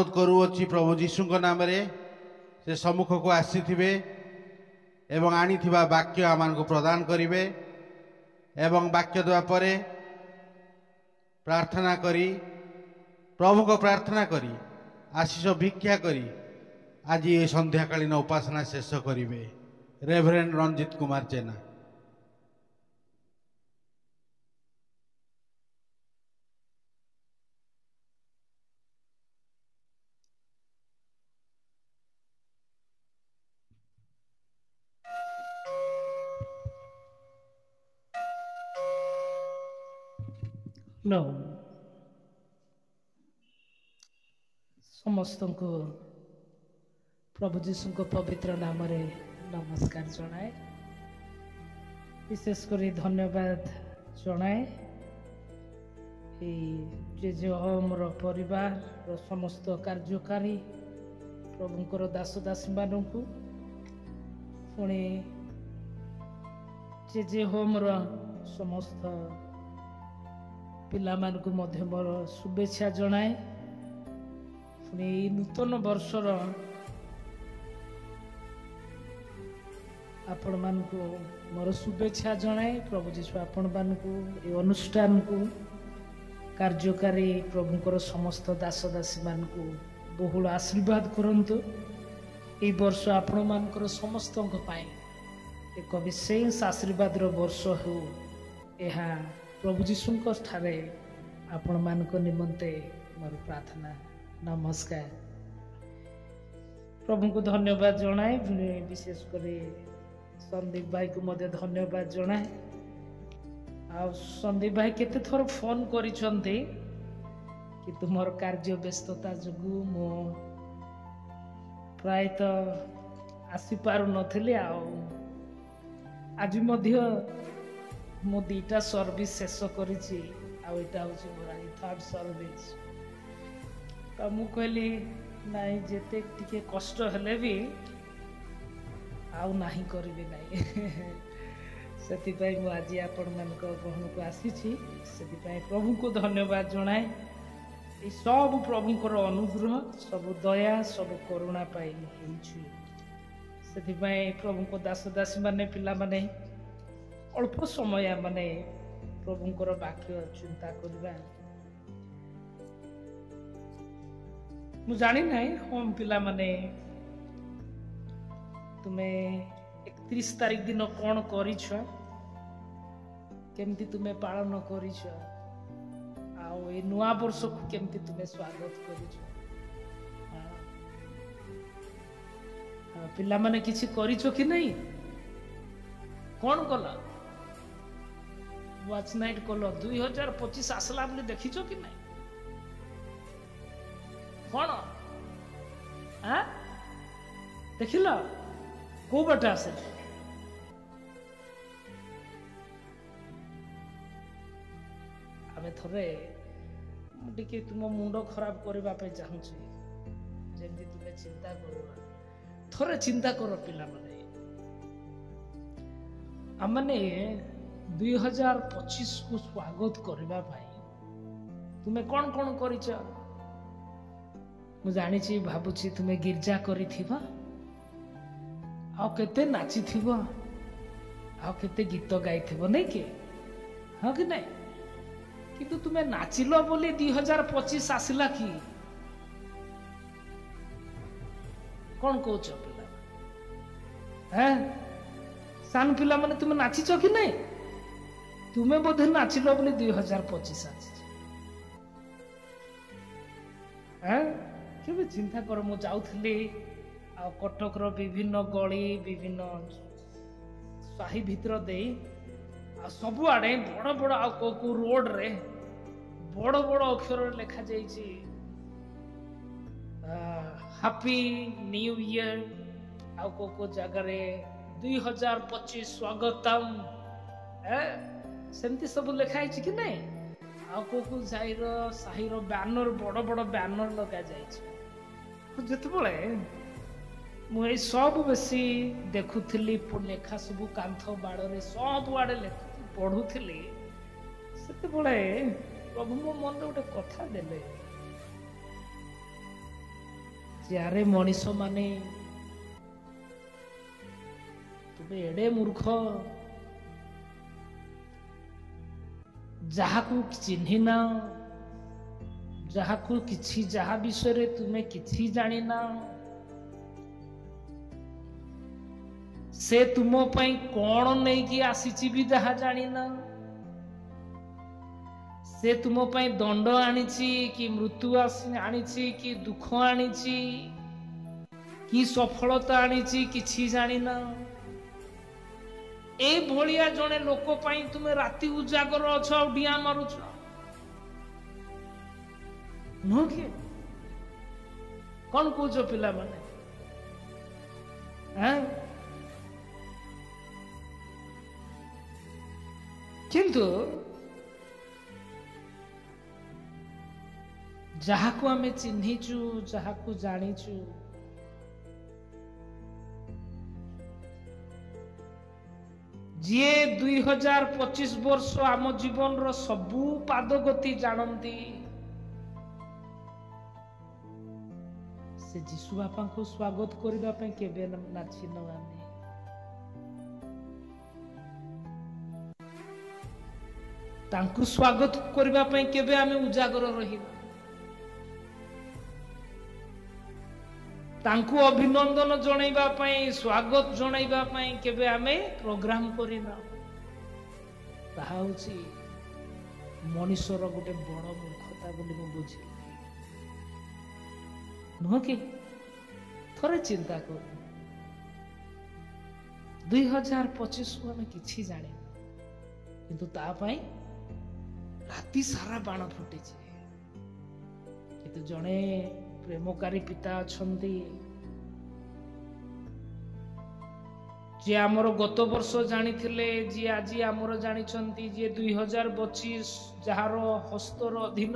अनुरोध करुअछि प्रभु जीशु नाम रे से सम्मुख को आसीथिबे एवं आनिथिबा वाक्य आमान को प्रदान करिवे एवं वाक्य देवा परे प्रार्थना करी प्रभु को प्रार्थना करी आशीष भिक्षा करी आज ये संध्याकालीन उपासना शेष करिवे। रेभरेंड रंजित कुमार जेना। नो समस्त को प्रभु जीशु को पवित्र नाम रे नमस्कार जनाए। विशेषकर धन्यवाद जनाए जे हमर परिवार रो समस्त कार्यकारी प्रभुंकर दास दासी मानू पुणी जे हमर समस्त पिला मानकु मध्य मोर शुभेच्छा जनाए। पुणी नूतन वर्षर आपण मानकु मोर शुभेच्छा जनाए। प्रभु जीशु आपण मानकु ए अनुष्ठान को कार्यकारी प्रभुंकर समस्त दास दासी मानकु बहुल आशीर्वाद करंतु। ए वर्ष आपण मानकर समस्त एक विशेष आशीर्वाद रो वर्ष हो एहा प्रभु जीशु ठारे आपण मानक निमंते मोर प्रार्थना। नमस्कार। प्रभु को धन्यवाद जनाए। विशेषकर संदीप भाई को मध्य धन्यवाद जनाए। आ संदीप भाई केते थोर फोन करिसंते कि तुमर कार्य व्यस्तता जगु मो प्रायतः आसी पारु नथिले। आज मध्य मो दीटा सर्विस शेष करिछि आ एटा होछि मोर थर्ड सर्विस। तो मु कहली नाई जेते टिके कष्ट हेले भी आउ नाही करबे नाही सेति पई मु आज आपण मानक गहन को आसीछि। सेति पई प्रभु को धन्यवाद जनाए। ए सब प्रभुंकर अनुग्रह सब दया सब करुणा पाई हेछि। सेति पई प्रभु को दास दासी माने पिला माने अल्प समय माने प्रभुंकर वाक्य चिंता करबा। मु जानी नाही हम पिला माने तुम्हें 31 तारीख दिन कौन करिछ केमती तुम्हें पालन करिछ आउ ए नुआ वर्ष को केमती तुम्हें स्वागत करिछ। पिला माने किछि करिछ कि नहीं कौन कला वाच नाइट कल 2025 आसला बोली देखिछ कि नहीं कौन देखिल को बटा आसे आमे थरे टिके तुम मुंड खराब करबा पे चाहूछी जेमती तुमे चिंता करबा थरे चिंता करो पिला माने आमने 2025 को स्वागत करबा भाई तुम्हें कौन कौन करिछ मु जानी छी भाबुछी तुम्हें गिरजा करी थिबा आ केते नाची थिबा आ केते गीत गाई थिबो नै के हां कि नै किंतु तुम्हें नाचिलो बोली 2025 आसिला कि कौन कहछ पिला हैं सान पिला माने तुम नाचिछ कि नहीं तुम्हें बोधे नाचिल बोली 2025 आछि केबे चिंता कर मु जाउथली आ कटक रो विभिन्न गली विभिन्न साही भितर दे आ सब आड़े बड़ बड़ आ को रोड रे बड़ बड़ अक्षर लिखा जाइछि हैप्पी न्यू ईयर आ को जगह रे 2025 स्वागतम सेमती सब लिखाई कि नहीं आ को साहिर बैनर बड़ बड़ बैनर लगा जाइए जितेबले मुझे सब बेसी देखुली लेखा सब कांथ बाड़े सब आड़े पढ़ुली से प्रभु मो मन गोटे कथा देले ଯେ ଆରେ ମଣିଷ ମାନେ ତୁମେ ଏଡେ ମୂର୍ଖ, ଯାହାକୁ ଚିହ୍ନିନା, ଯାହାକୁ କିଛି ଯାହା ବିଷୟରେ ତୁମେ କିଛି ଜାଣିନା, ସେ ତୁମ ପାଇଁ କଣ ନେଇକି ଆସିଛି ବି ତାହା ଜାଣିନା, ସେ ତୁମ ପାଇଁ ଦଣ୍ଡ ଆଣିଛି କି ମୃତ୍ୟୁ ଆଣିଛି କି ଦୁଃଖ ଆଣିଛି କି ସଫଳତା ଆଣିଛି କିଛି ଜାଣିନା। এই ভଳିଆ ଜଣେ ଲୋକ ପାଇଁ ତୁମେ ରାତି ଉଜାଗର ଅଛ ଆଉ ଡିଆଁ ମାରୁଛ, ନୁହଁ କି? କଣ କହୁଛ ପିଲାମାନେ? କିନ୍ତୁ ଯାହାକୁ ଆମେ ଚିହ୍ନିଛୁ, ଯାହାକୁ ଜାଣିଛୁ, ଯିଏ 2025 ବର୍ଷ ଆମ ଜୀବନର ସବୁ ପାଦଗତି ଜାଣନ୍ତି, ସେ ଯୀଶୁ ବାପାଙ୍କୁ ସ୍ୱାଗତ କରିବା ପାଇଁ କେବେ ନାଚିନ ଆମେ। ତାଙ୍କୁ ସ୍ୱାଗତ କରିବା ପାଇଁ କେବେ ଆମେ ଉଜାଗର ରହିବା, ତାଙ୍କୁ ଅଭିନନ୍ଦନ ଜଣାଇବା ପାଇଁ, ସ୍ୱାଗତ ଜଣାଇବା ପାଇଁ କେବେ ଆମେ ପ୍ରୋଗ୍ରାମ କରିନା। ତାହା ହଉଛି ମଣିଷର ଗୋଟେ ବଡ ମୂର୍ଖତା ବୋଲି ମୁଁ ବୁଝିଲି, ନୁହଁ କି? ଥରେ ଚିନ୍ତା କର, 2025କୁ ଆମେ କିଛି ଜାଣିନୁ, କିନ୍ତୁ ତା ପାଇଁ ରାତି ସାରା ବାଣ ଫୁଟିଛି। କିନ୍ତୁ ଜଣେ ପ୍ରେମକାରୀ ପିତା ଅଛନ୍ତି, ଯିଏ ଆମର ଗତ ବର୍ଷ ଜାଣିଥିଲେ, ଯିଏ ଆଜି ଆମର ଜାଣିଛନ୍ତି, ଯିଏ 2025 ଯାହାର ହସ୍ତର ଅଧୀନ,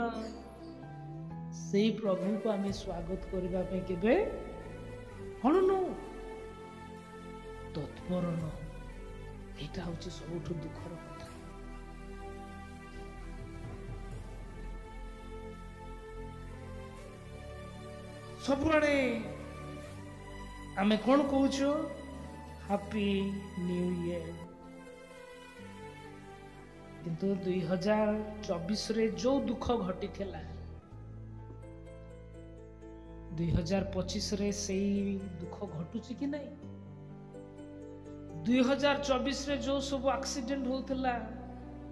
ସେଇ ପ୍ରଭୁଙ୍କୁ ଆମେ ସ୍ୱାଗତ କରିବା ପାଇଁ କେବେ କଣ ନୁ ତତ୍ପର ନୁ। ଏଇଟା ହଉଛି ସବୁଠୁ ଦୁଃଖର କଥା। ସବୁଆଡେ ଆମେ କଣ କହୁଛୁ? Happy new year. କିନ୍ତୁ 2024ରେ ଯୋଉ ଦୁଃଖ ଘଟିଥିଲା, 2025ରେ ସେଇ ଦୁଃଖ ଘଟୁଛି କି ନାହିଁ? 2024ରେ ଯୋଉ ସବୁ ଆକ୍ସିଡେଣ୍ଟ ହଉଥିଲା,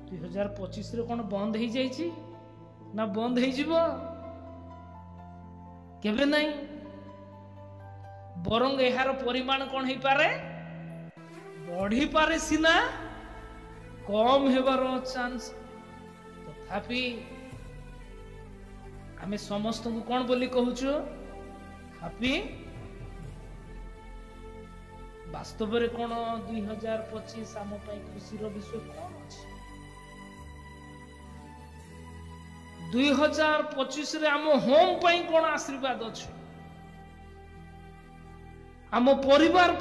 2025ରେ କଣ ବନ୍ଦ ହେଇଯାଇଛି? ନା ବନ୍ଦ ହେଇଯିବ? କେବେ ନାହିଁ। ବରଂ ଏହାର ପରିମାଣ କଣ ହେଇପାରେ? ବଢିପାରେ ସିନା, କମ ହେବାର ଚାନ୍ସ। ତଥାପି ଆମେ ସମସ୍ତଙ୍କୁ କଣ ବୋଲି କହୁଛୁ? ହାପି। ବାସ୍ତବରେ କଣ 2025 ଆମ ପାଇଁ ଖୁସିର ବିଷୟ କଣ ଅଛି? 2025ରେ ଆମ ହୋମ ପାଇଁ କଣ ଆଶୀର୍ବାଦ ଅଛି? ଆମ ପରିବାର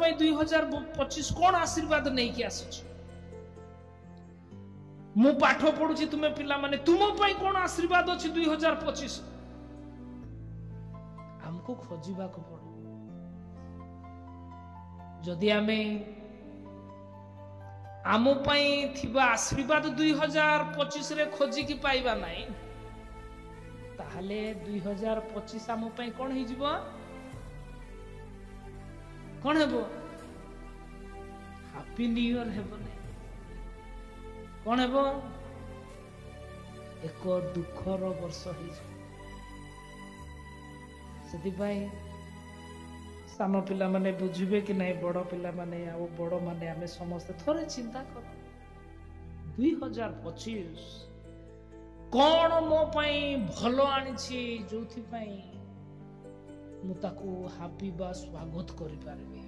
ପାଇଁ 2025 କଣ ଆଶୀର୍ବାଦ ନେଇକି ଆସିଛି? ମୁଁ ପାଠ ପଢୁଛି, ତୁମେ ପିଲାମାନେ, ତୁମ ପାଇଁ କଣ ଆଶୀର୍ବାଦ ଅଛି 2025? ଆମକୁ ଖୋଜିବାକୁ ପଡିବ। ଯଦି ଆମେ ଆମ ପାଇଁ ଥିବା ଆଶୀର୍ବାଦ 2025ରେ ଖୋଜିକି ପାଇବା ନାହିଁ, ତାହେଲେ 2025 ଆମ ପାଇଁ କଣ ହେଇଯିବ? କଣ ହେବ? ହାପି ନ୍ୟୁ ଇୟର ହେବ ନାହିଁ। କଣ ହେବ? ଏକ ଦୁଃଖର ବର୍ଷ ହେଇଯିବ। ସେଥିପାଇଁ ସାନ ପିଲାମାନେ ବୁଝିବେ କି ନାହିଁ, ବଡ ପିଲାମାନେ ଆଉ ବଡ ମାନେ ଆମେ ସମସ୍ତେ ଥରେ ଚିନ୍ତା କର, 2025 କଣ ମୋ ପାଇଁ ଭଲ ଆଣିଛି, ଯୋଉଥିପାଇଁ ମୁଁ ତାକୁ ହାପି ବା ସ୍ୱାଗତ କରିପାରିବି।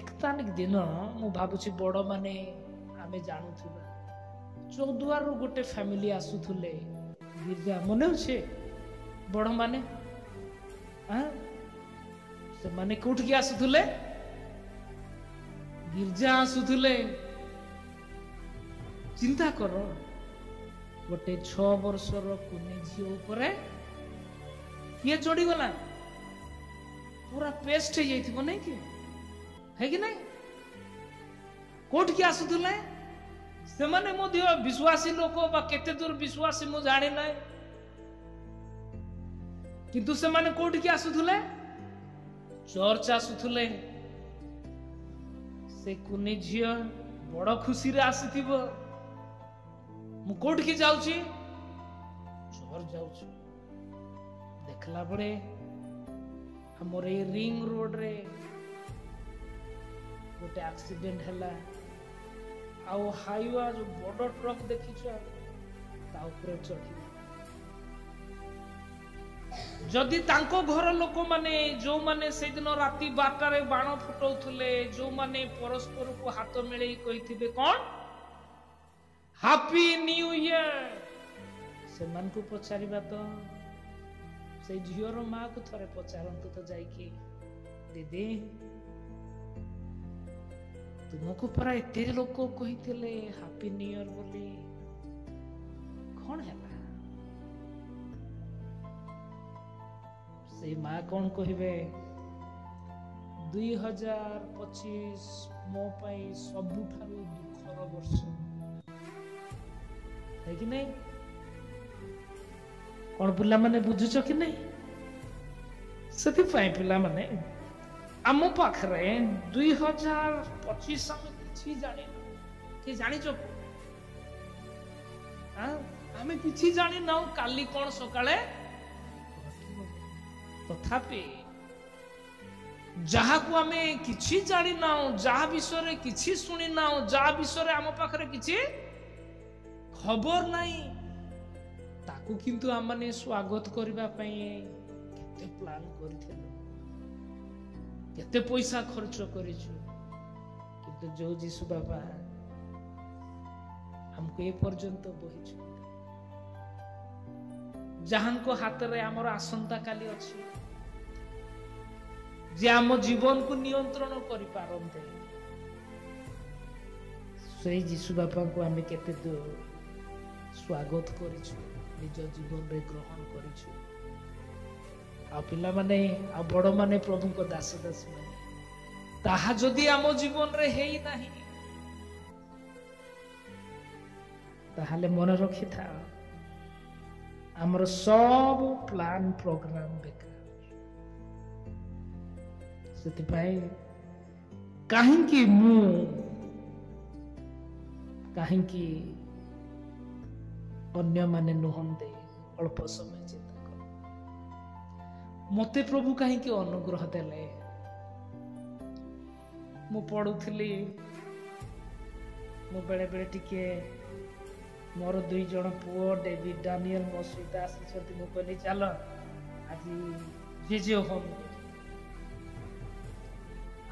ଏକତାନିକ ଦିନ ମୁଁ ଭାବୁଛି ବଡ ମାନେ ଆମେ ଜାଣୁଥିବା, ଚୌଦ୍ୱାରରୁ ଗୋଟେ ଫ୍ୟାମିଲି ଆସୁଥିଲେ ଗିର୍ଜା, ମନେ ଅଛି? ବଡ ମାନେ ସେମାନେ କୋଉଠିକି ଆସୁଥିଲେ? ଗିର୍ଜା ଆସୁଥିଲେ। ଚିନ୍ତା କର, गोटे 6 वर्षर कुनी झी उपरे किए चढ़ीगला पूरा पेस्ट हो नहीं कि है कि नहीं कोट की आसुले से माने विश्वासी लोक केते दूर विश्वासी मु जानी ना किंतु से माने कोट की आसुले चर्च आसुले से कुनी झी बड़ खुशी रे आसीथिबो मु कोट की जाउची चर्च जाउची देखला बड़े हमर ए रिंग रोड रे गोटे एक्सीडेंट हैला आउ हाईवा जो बड़ ट्रक देखिछ ता ऊपर चढ़ी जदि तांको घर लोक माने जो माने से दिन राती 12 रे बाण फुटौथले जो माने परस्पर को हाथ मिले कहिथिबे कोन हैप्पी न्यू ईयर से मन को पचारिबा तो से झियोर माँ को थरे पचारंतु तो जाइके दीदी तुमको परा एते लोक कहिथिले हैप्पी न्यू ईयर बोली कोन हैला से माँ कौन कहिबे 2025 मो पाई सबुठारु दुखर वर्ष है कि नहीं कौन पिला माने बुझुछ कि नहीं सती पाई पिला माने आम पाखरे 2025 हम किछि जानि कि जानि छ आमे किछि जानि ना काली कोन सकाळे तथापि जहा को आमे किछि जानि ना जहा विषय रे किछि सुनि ना जहा विषय रे आम पाखरे किछि खबर नाही ताकू किंतु आमने स्वागत करबा पई केते प्लान करथिलु केते पैसा खर्च करिछु किंतु जो जीसु बाबा हमको ए पर्यंत बहिछु जहां को हाथ रे हमर आसंता काली अछि जे आम जीवन को नियंत्रण करि पारंते से जीसु बाबा को आमे केते दूर स्वागत करिछु निज जीवन रे ग्रहण करिछु आ पिला माने आ बड़ माने प्रभु को दास दास माने ताहा जदि आम जीवन रे हेई नाही ताहाले मन रखि था हमर सब प्लान प्रोग्राम बेकार सेति पाई काहेकि मु काहेकि अन्य माने नुहंते अल्प समय चिंता कर मते प्रभु काहेकि अनुग्रह देले मु पढुथली मु बेले बेले टिके मोर 2 जण पुओ डेविड डानियल मो सहित आसी मु कहली चल आज जेजे होम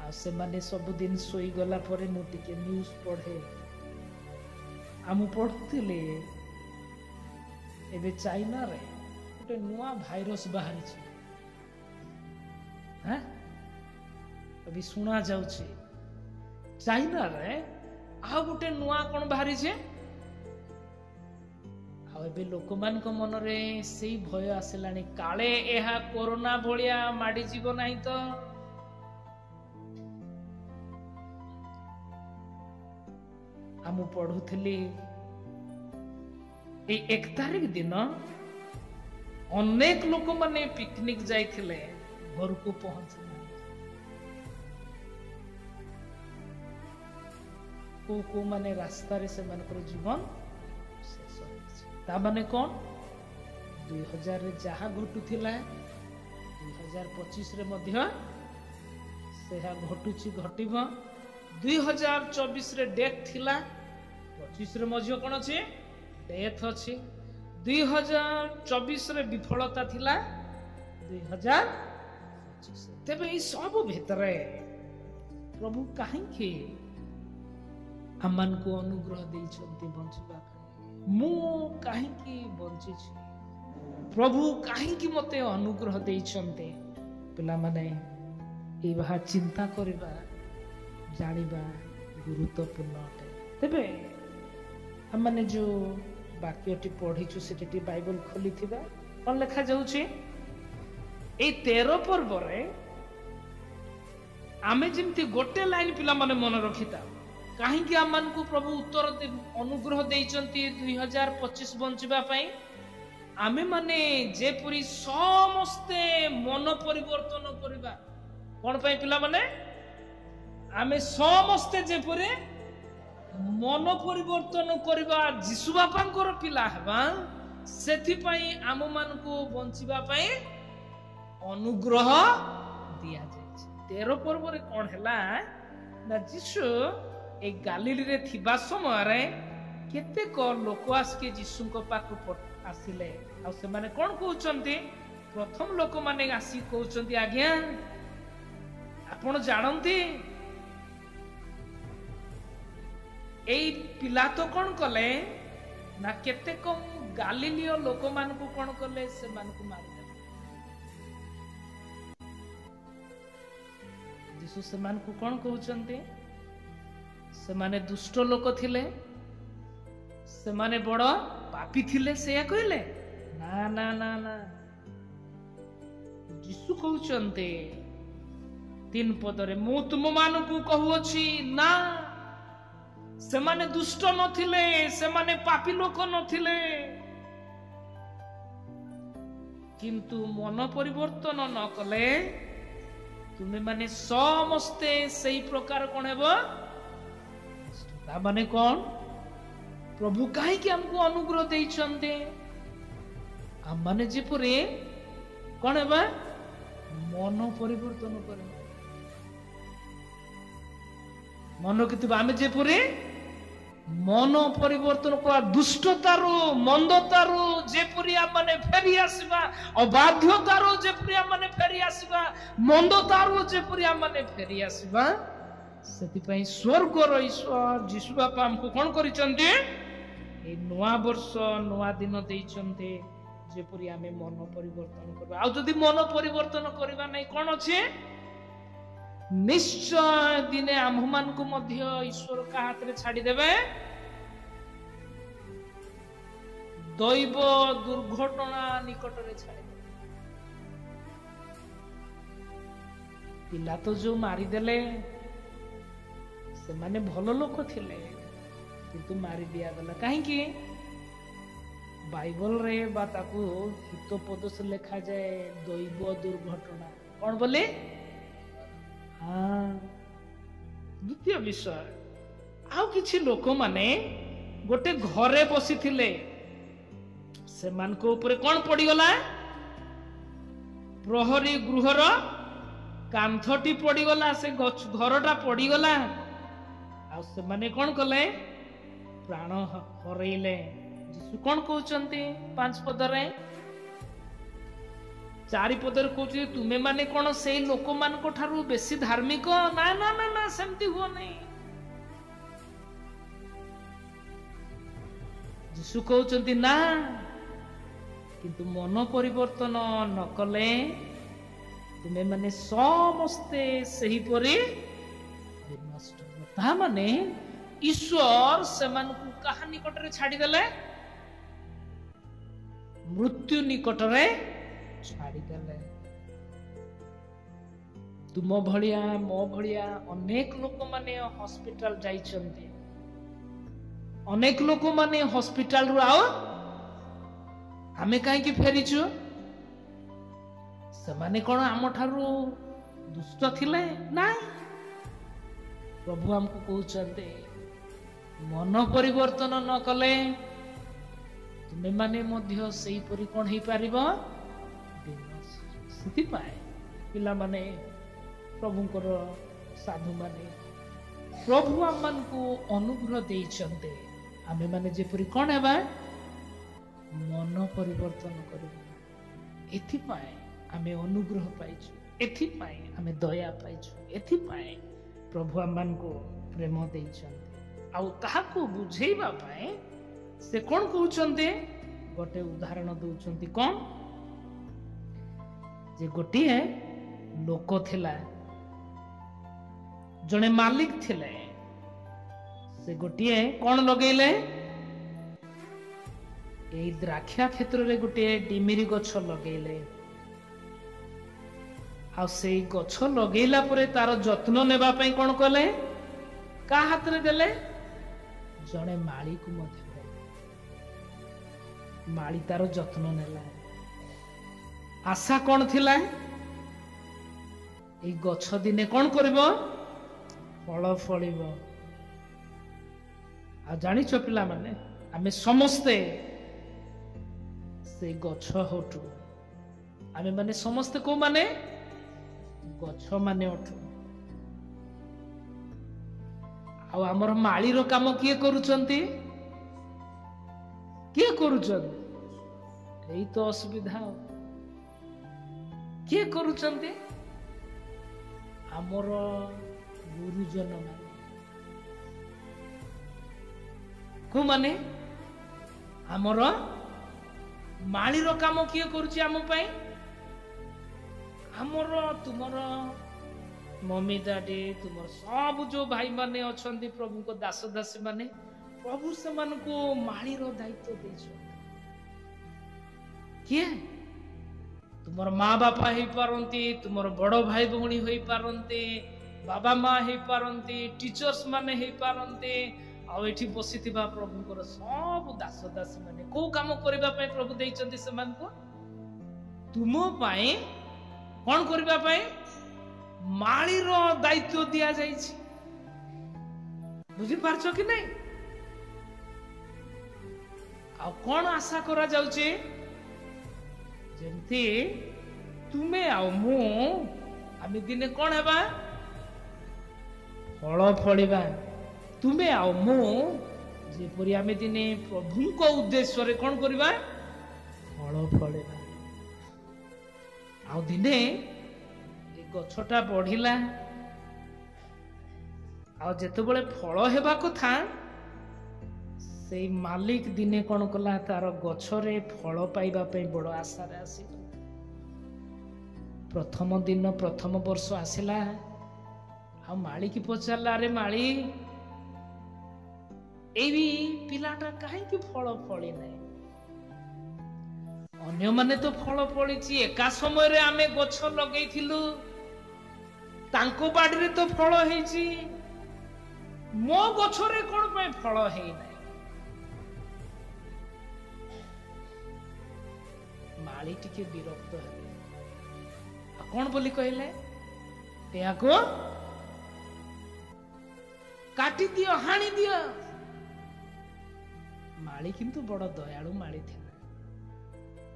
आ से माने सब दिन सोई गला परे मु टिके न्यूज़ पढे आमु पढुथली एबे चाइना रे गोटे नुआ भाइरस बाहरी छै हैं अभी सुना जाउछि चाइना रे आ गोटे नुआ कोन बाहरी छै आ एबे लोकमान को मन रे सेई भय आसिलानी काले एहा कोरोना भलिया माडी जीव नाही तो आमु पढुथली ए 1 तारिख दिन अनेक लोक माने पिकनिक जाइथिले घर को पहुंचना को माने रास्ता रे से मानकर जीवन शेष ता माने कोन 2000 रे जहा घटुथिला 2025 रे मध्य सेहा घटुची घटिबो 2024 रे डेथ थिला 25 रे मध्य कोन अछि डेथ अछि 2024 रे विफलता थिला 2025 तेबे ई सब भितरे प्रभु काहेकि हमन को अनुग्रह दैछन्ति बंचिबा मु काहेकि बंचिछि प्रभु काहेकि मते अनुग्रह दैछन्ति पिला माने ई बाहा चिंता करिबा जानिबा गुरुत्वपूर्ण अटे तेबे हमने जो ବାକ୍ୟଟି ପଢିଛୁ ସେଠି ବାଇବଲ ଖୋଲିଥିବା କଣ ଲେଖା ଯାଉଛି ଏଇ 13 ପର୍ବରେ ଆମେ ଯେମିତି ଗୋଟେ ଲାଇନ ପିଲାମାନେ ମନେ ରଖିଥାଉ କାହିଁକି ଆମମାନଙ୍କୁ ପ୍ରଭୁ ଉତ୍ତର ଅନୁଗ୍ରହ ଦେଇଛନ୍ତି 2025 ବଞ୍ଚିବା ପାଇଁ ଆମେ ମାନେ ଯେପରି ସମସ୍ତେ ମନ ପରିବର୍ତ୍ତନ କରିବା କଣ ପାଇଁ ପିଲାମାନେ ଆମେ ସମସ୍ତେ ଯେପରି ମନ ପରିବର୍ତ୍ତନ କରିବା ଯୀଶୁ ବାପାଙ୍କର ପିଲା ହେବା ସେଥିପାଇଁ ଆମମାନଙ୍କୁ ବଞ୍ଚିବା ପାଇଁ ଅନୁଗ୍ରହ ଦିଆଯାଇଛି 13 ପର୍ବରେ କଣ ହେଲା ନା ଯୀଶୁ ଏ ଗାଲିଲୀରେ ଥିବା ସମୟରେ କେତେକ ଲୋକ ଆସିକି ଯୀଶୁଙ୍କ ପାଖକୁ ଆସିଲେ ଆଉ ସେମାନେ କଣ କହୁଛନ୍ତି ପ୍ରଥମ ଲୋକମାନେ ଆସି କହୁଛନ୍ତି ଆଜ୍ଞା ଆପଣ ଜାଣନ୍ତି ଏଇ ପିଲା ତ କଣ କଲେ ନା କେତେକ ଗାଲିଲୀୟ ଲୋକମାନଙ୍କୁ କଣ କଲେ ସେମାନଙ୍କୁ ମାରିଦେଲେ ଯୀଶୁ ସେମାନଙ୍କୁ କଣ କହୁଛନ୍ତି ସେମାନେ ଦୁଷ୍ଟ ଲୋକ ଥିଲେ ସେମାନେ ବଡ ପାପୀ ଥିଲେ ସେଇଆ କହିଲେ ନା ନା ନା ନା ଯୀଶୁ କହୁଛନ୍ତି 3 ପଦରେ ମୁଁ ତୁମମାନଙ୍କୁ କହୁଅଛି ନା ସେମାନେ ଦୁଷ୍ଟ ନଥିଲେ ସେମାନେ ପାପୀ ଲୋକ ନଥିଲେ କିନ୍ତୁ ମନ ପରିବର୍ତ୍ତନ ନ କଲେ ତୁମେ ମାନେ ସମସ୍ତେ ସେଇ ପ୍ରକାର କଣ ହେବ ତା ମାନେ କଣ ପ୍ରଭୁ କାହିଁକି ଆମକୁ ଅନୁଗ୍ରହ ଦେଇଛନ୍ତି ଆମମାନେ ଯେପରି କଣ ହେବା ମନ ପରିବର୍ତ୍ତନ କରିବା ମନ କେତେ ଆମେ ଯେପରି ମନ ପରିବର୍ତ୍ତନ କରିବା ଦୁଷ୍ଟତାରୁ ମନ୍ଦତାରୁ ଯେପରି ଆମମାନେ ଫେରି ଆସିବା ଅବାଧ୍ୟତାରୁ ଯେପରି ଆମମାନେ ଫେରି ଆସିବା ମନ୍ଦତାରୁ ଯେପରି ଆମମାନେ ଫେରି ଆସିବା ସେଥିପାଇଁ ସ୍ୱର୍ଗର ଈଶ୍ୱର ଯୀଶୁ ବାପା ଆମକୁ କଣ କରିଛନ୍ତି এই ନୂଆ ବର୍ଷ ନୂଆ ଦିନ ଦେଇଛନ୍ତି ଯେପରି ଆମେ ମନ ପରିବର୍ତ୍ତନ କରିବା ଆଉ ଯଦି ମନ ପରିବର୍ତ୍ତନ କରିବା ନାହିଁ କଣ ଅଛି ନିଶ୍ଚୟ ଦିନେ ଆମ୍ଭମାନଙ୍କୁ ମଧ୍ୟ ଈଶ୍ୱର କାହା ହାତରେ ଛାଡ଼ିଦେବେ ଦୈବ ଦୁର୍ଘଟଣା ନିକଟରେ ଛାଡ଼ିଦେବେ ପିଲା ତ ଯୋଉ ମାରିଦେଲେ ସେମାନେ ଭଲ ଲୋକ ଥିଲେ କିନ୍ତୁ ମାରି ଦିଆଗଲା କାହିଁକି ବାଇବଲରେ ବା ତାକୁ ହିତୋପଦେଶ ଲେଖାଯାଏ ଦୈବ ଦୁର୍ଘଟଣା କଣ ବୋଲି ଦ୍ୱିତୀୟ ବିଷୟ ଆଉ କିଛି ଲୋକମାନେ ଗୋଟେ ଘରେ ବସିଥିଲେ ସେମାନଙ୍କ ଉପରେ କଣ ପଡିଗଲା ପ୍ରହରୀ ଗୃହର କାନ୍ଥଟି ପଡିଗଲା ସେ ଘରଟା ପଡିଗଲା ଆଉ ସେମାନେ କଣ କଲେ ପ୍ରାଣ ହରେଇଲେ ଯୀଶୁ କଣ କହୁଛନ୍ତି 5 ପଦରେ 4 ପଦରେ କହୁଛି ତୁମେ ମାନେ କଣ ସେଇ ଲୋକମାନଙ୍କ ଠାରୁ ବେଶୀ ଧାର୍ମିକ ନା ନା ନା ନା ସେମିତି ହୁଅ ନାହିଁ ଯୀଶୁ କହୁଛନ୍ତି ନା କିନ୍ତୁ ମନ ପରିବର୍ତ୍ତନ ନ କଲେ ତୁମେ ମାନେ ସମସ୍ତେ ସେହିପରି ବିନଷ୍ଟ ତା ମାନେ ଈଶ୍ୱର ସେମାନଙ୍କୁ କାହା ନିକଟରେ ଛାଡ଼ିଦେଲେ ମୃତ୍ୟୁ ନିକଟରେ ଛାଡ଼ିଦେଲେ ତୁମ ଭଳିଆ ମୋ ଭଳିଆ ଅନେକ ଲୋକମାନେ ହସ୍ପିଟାଲ ଯାଇଛନ୍ତି ଅନେକ ଲୋକମାନେ ହସ୍ପିଟାଲରୁ ଆଉ ଆମେ କାହିଁକି ଫେରିଛୁ ସେମାନେ କଣ ଆମ ଠାରୁ ଦୁଷ୍ଟ ଥିଲେ ନାଇଁ ପ୍ରଭୁ ଆମକୁ କହୁଛନ୍ତି ମନ ପରିବର୍ତ୍ତନ ନ କଲେ ତୁମେ ମାନେ ମଧ୍ୟ ସେଇପରି କଣ ହେଇପାରିବ ସେଥିପାଇଁ ପିଲାମାନେ ପ୍ରଭୁଙ୍କର ସାଧୁମାନେ ପ୍ରଭୁ ଆମମାନଙ୍କୁ ଅନୁଗ୍ରହ ଦେଇଛନ୍ତି ଆମେ ମାନେ ଯେପରି କଣ ହେବା ମନ ପରିବର୍ତ୍ତନ କରିବା ଏଥିପାଇଁ ଆମେ ଅନୁଗ୍ରହ ପାଇଛୁ ଏଥିପାଇଁ ଆମେ ଦୟା ପାଇଛୁ ଏଥିପାଇଁ ପ୍ରଭୁ ଆମମାନଙ୍କୁ ପ୍ରେମ ଦେଇଛନ୍ତି ଆଉ ତାହାକୁ ବୁଝେଇବା ପାଇଁ ସେ କଣ କହୁଛନ୍ତି ଗୋଟେ ଉଦାହରଣ ଦଉଛନ୍ତି କଣ ଯେ ଗୋଟିଏ ଲୋକ ଥିଲା ଜଣେ ମାଲିକ ଥିଲେ ସେ ଗୋଟିଏ କଣ ଲଗେଇଲେ ଏଇ ଦ୍ରାକ୍ଷା କ୍ଷେତ୍ରରେ ଗୋଟିଏ ଡିମିରି ଗଛ ଲଗେଇଲେ। ଆଉ ସେଇ ଗଛ ଲଗେଇଲା ପରେ ତାର ଯତ୍ନ ନେବା ପାଇଁ କଣ କଲେ? କାହା ହାତରେ ଦେଲେ? ଜଣେ ମାଳିକୁ ମଧ୍ୟ ଦେଲେ। ମାଳି ତାର ଯତ୍ନ ନେଲା। ଆଶା କଣ ଥିଲା? ଏଇ ଗଛ ଦିନେ କଣ କରିବ? ଫଳ ଫଳିବ। ଆଉ ଜାଣିଛ ପିଲାମାନେ, ଆମେ ସମସ୍ତେ ସେଇ ଗଛ ହଟୁ। ଆମେ ମାନେ ସମସ୍ତେ କୋଉ ମାନେ? ଗଛ ମାନେ ଅଟୁ। ଆଉ ଆମର ମାଳିର କାମ କିଏ କରୁଛନ୍ତି? କିଏ କରୁଛନ୍ତି? ଏଇ ତ ଅସୁବିଧା। କିଏ କରୁଛନ୍ତି? ଆମର ଗୁରୁଜନ ମାନେ। କୋଉମାନେ? ଆମର ମାଳିର କାମ କିଏ କରୁଛି ଆମ ପାଇଁ? ଆମର ତୁମର ମମି ଡାଡି, ତୁମର ସବୁ ଯୋଉ ଭାଇ ମାନେ ଅଛନ୍ତି, ପ୍ରଭୁଙ୍କ ଦାସ ଦାସୀ ମାନେ, ପ୍ରଭୁ ସେମାନଙ୍କୁ ମାଳିର ଦାୟିତ୍ୱ ଦେଇଛନ୍ତି। କିଏ? ତୁମର ମା ବାପା ହେଇପାରନ୍ତି, ତୁମର ବଡ ଭାଇ ଭଉଣୀ ହେଇପାରନ୍ତି, ବାବା ମା ହେଇପାରନ୍ତି, ଟିଚର୍ସ ମାନେ ହେଇପାରନ୍ତି, ଆଉ ଏଠି ବସିଥିବା ପ୍ରଭୁଙ୍କର ସବୁ ଦାସ ଦାସୀ ମାନେ। କୋଉ କାମ କରିବା ପାଇଁ ପ୍ରଭୁ ଦେଇଛନ୍ତି ସେମାନଙ୍କୁ? ତୁମ ପାଇଁ କଣ କରିବା ପାଇଁ? ମାଳିର ଦାୟିତ୍ୱ ଦିଆଯାଇଛି। ବୁଝିପାରୁଛ କି ନାଇଁ? ଆଉ କଣ ଆଶା କରାଯାଉଛି? ଯେମିତି ତୁମେ ଆଉ ମୁଁ, ଆମେ ଦିନେ କଣ ହେବା? ଫଳ ଫଳିବା। ତୁମେ ଆଉ ମୁଁ ଯେପରି ଆମେ ଦିନେ ପ୍ରଭୁଙ୍କ ଉଦ୍ଦେଶ୍ୟରେ କଣ କରିବା? ଫଳ ଫଳିବା। ଆଉ ଦିନେ ଏ ଗଛଟା ବଢିଲା, ଆଉ ଯେତେବେଳେ ଫଳ ହେବା କଥା, ସେଇ ମାଲିକ ଦିନେ କଣ କଲା? ତାର ଗଛରେ ଫଳ ପାଇବା ପାଇଁ ବଡ ଆଶାରେ ଆସିଲା। ପ୍ରଥମ ଦିନ, ପ୍ରଥମ ବର୍ଷ ଆସିଲା। ଆଉ ମାଳିକି ପଚାରିଲା, ଆରେ ମାଳି, ଏଇ ପିଲାଟା କାହିଁକି ଫଳ ଫଳି ନାହିଁ? ଅନ୍ୟମାନେ ତ ଫଳ ଫଳିଛି। ଏକା ସମୟରେ ଆମେ ଗଛ ଲଗେଇଥିଲୁ, ତାଙ୍କ ବାଡିରେ ତ ଫଳ ହେଇଛି, ମୋ ଗଛରେ କଣ ପାଇଁ ଫଳ ହେଇନାହିଁ? ମାଳି ଟିକେ ବିରକ୍ତ ହେଲେ। ଆଉ କଣ ବୋଲି କହିଲେ? ଏହାକୁ କାଟିଦିଅ, ହାଣି ଦିଅ। ମାଳି କିନ୍ତୁ ବଡ ଦୟାଳୁ ମାଳି ଥିଲା।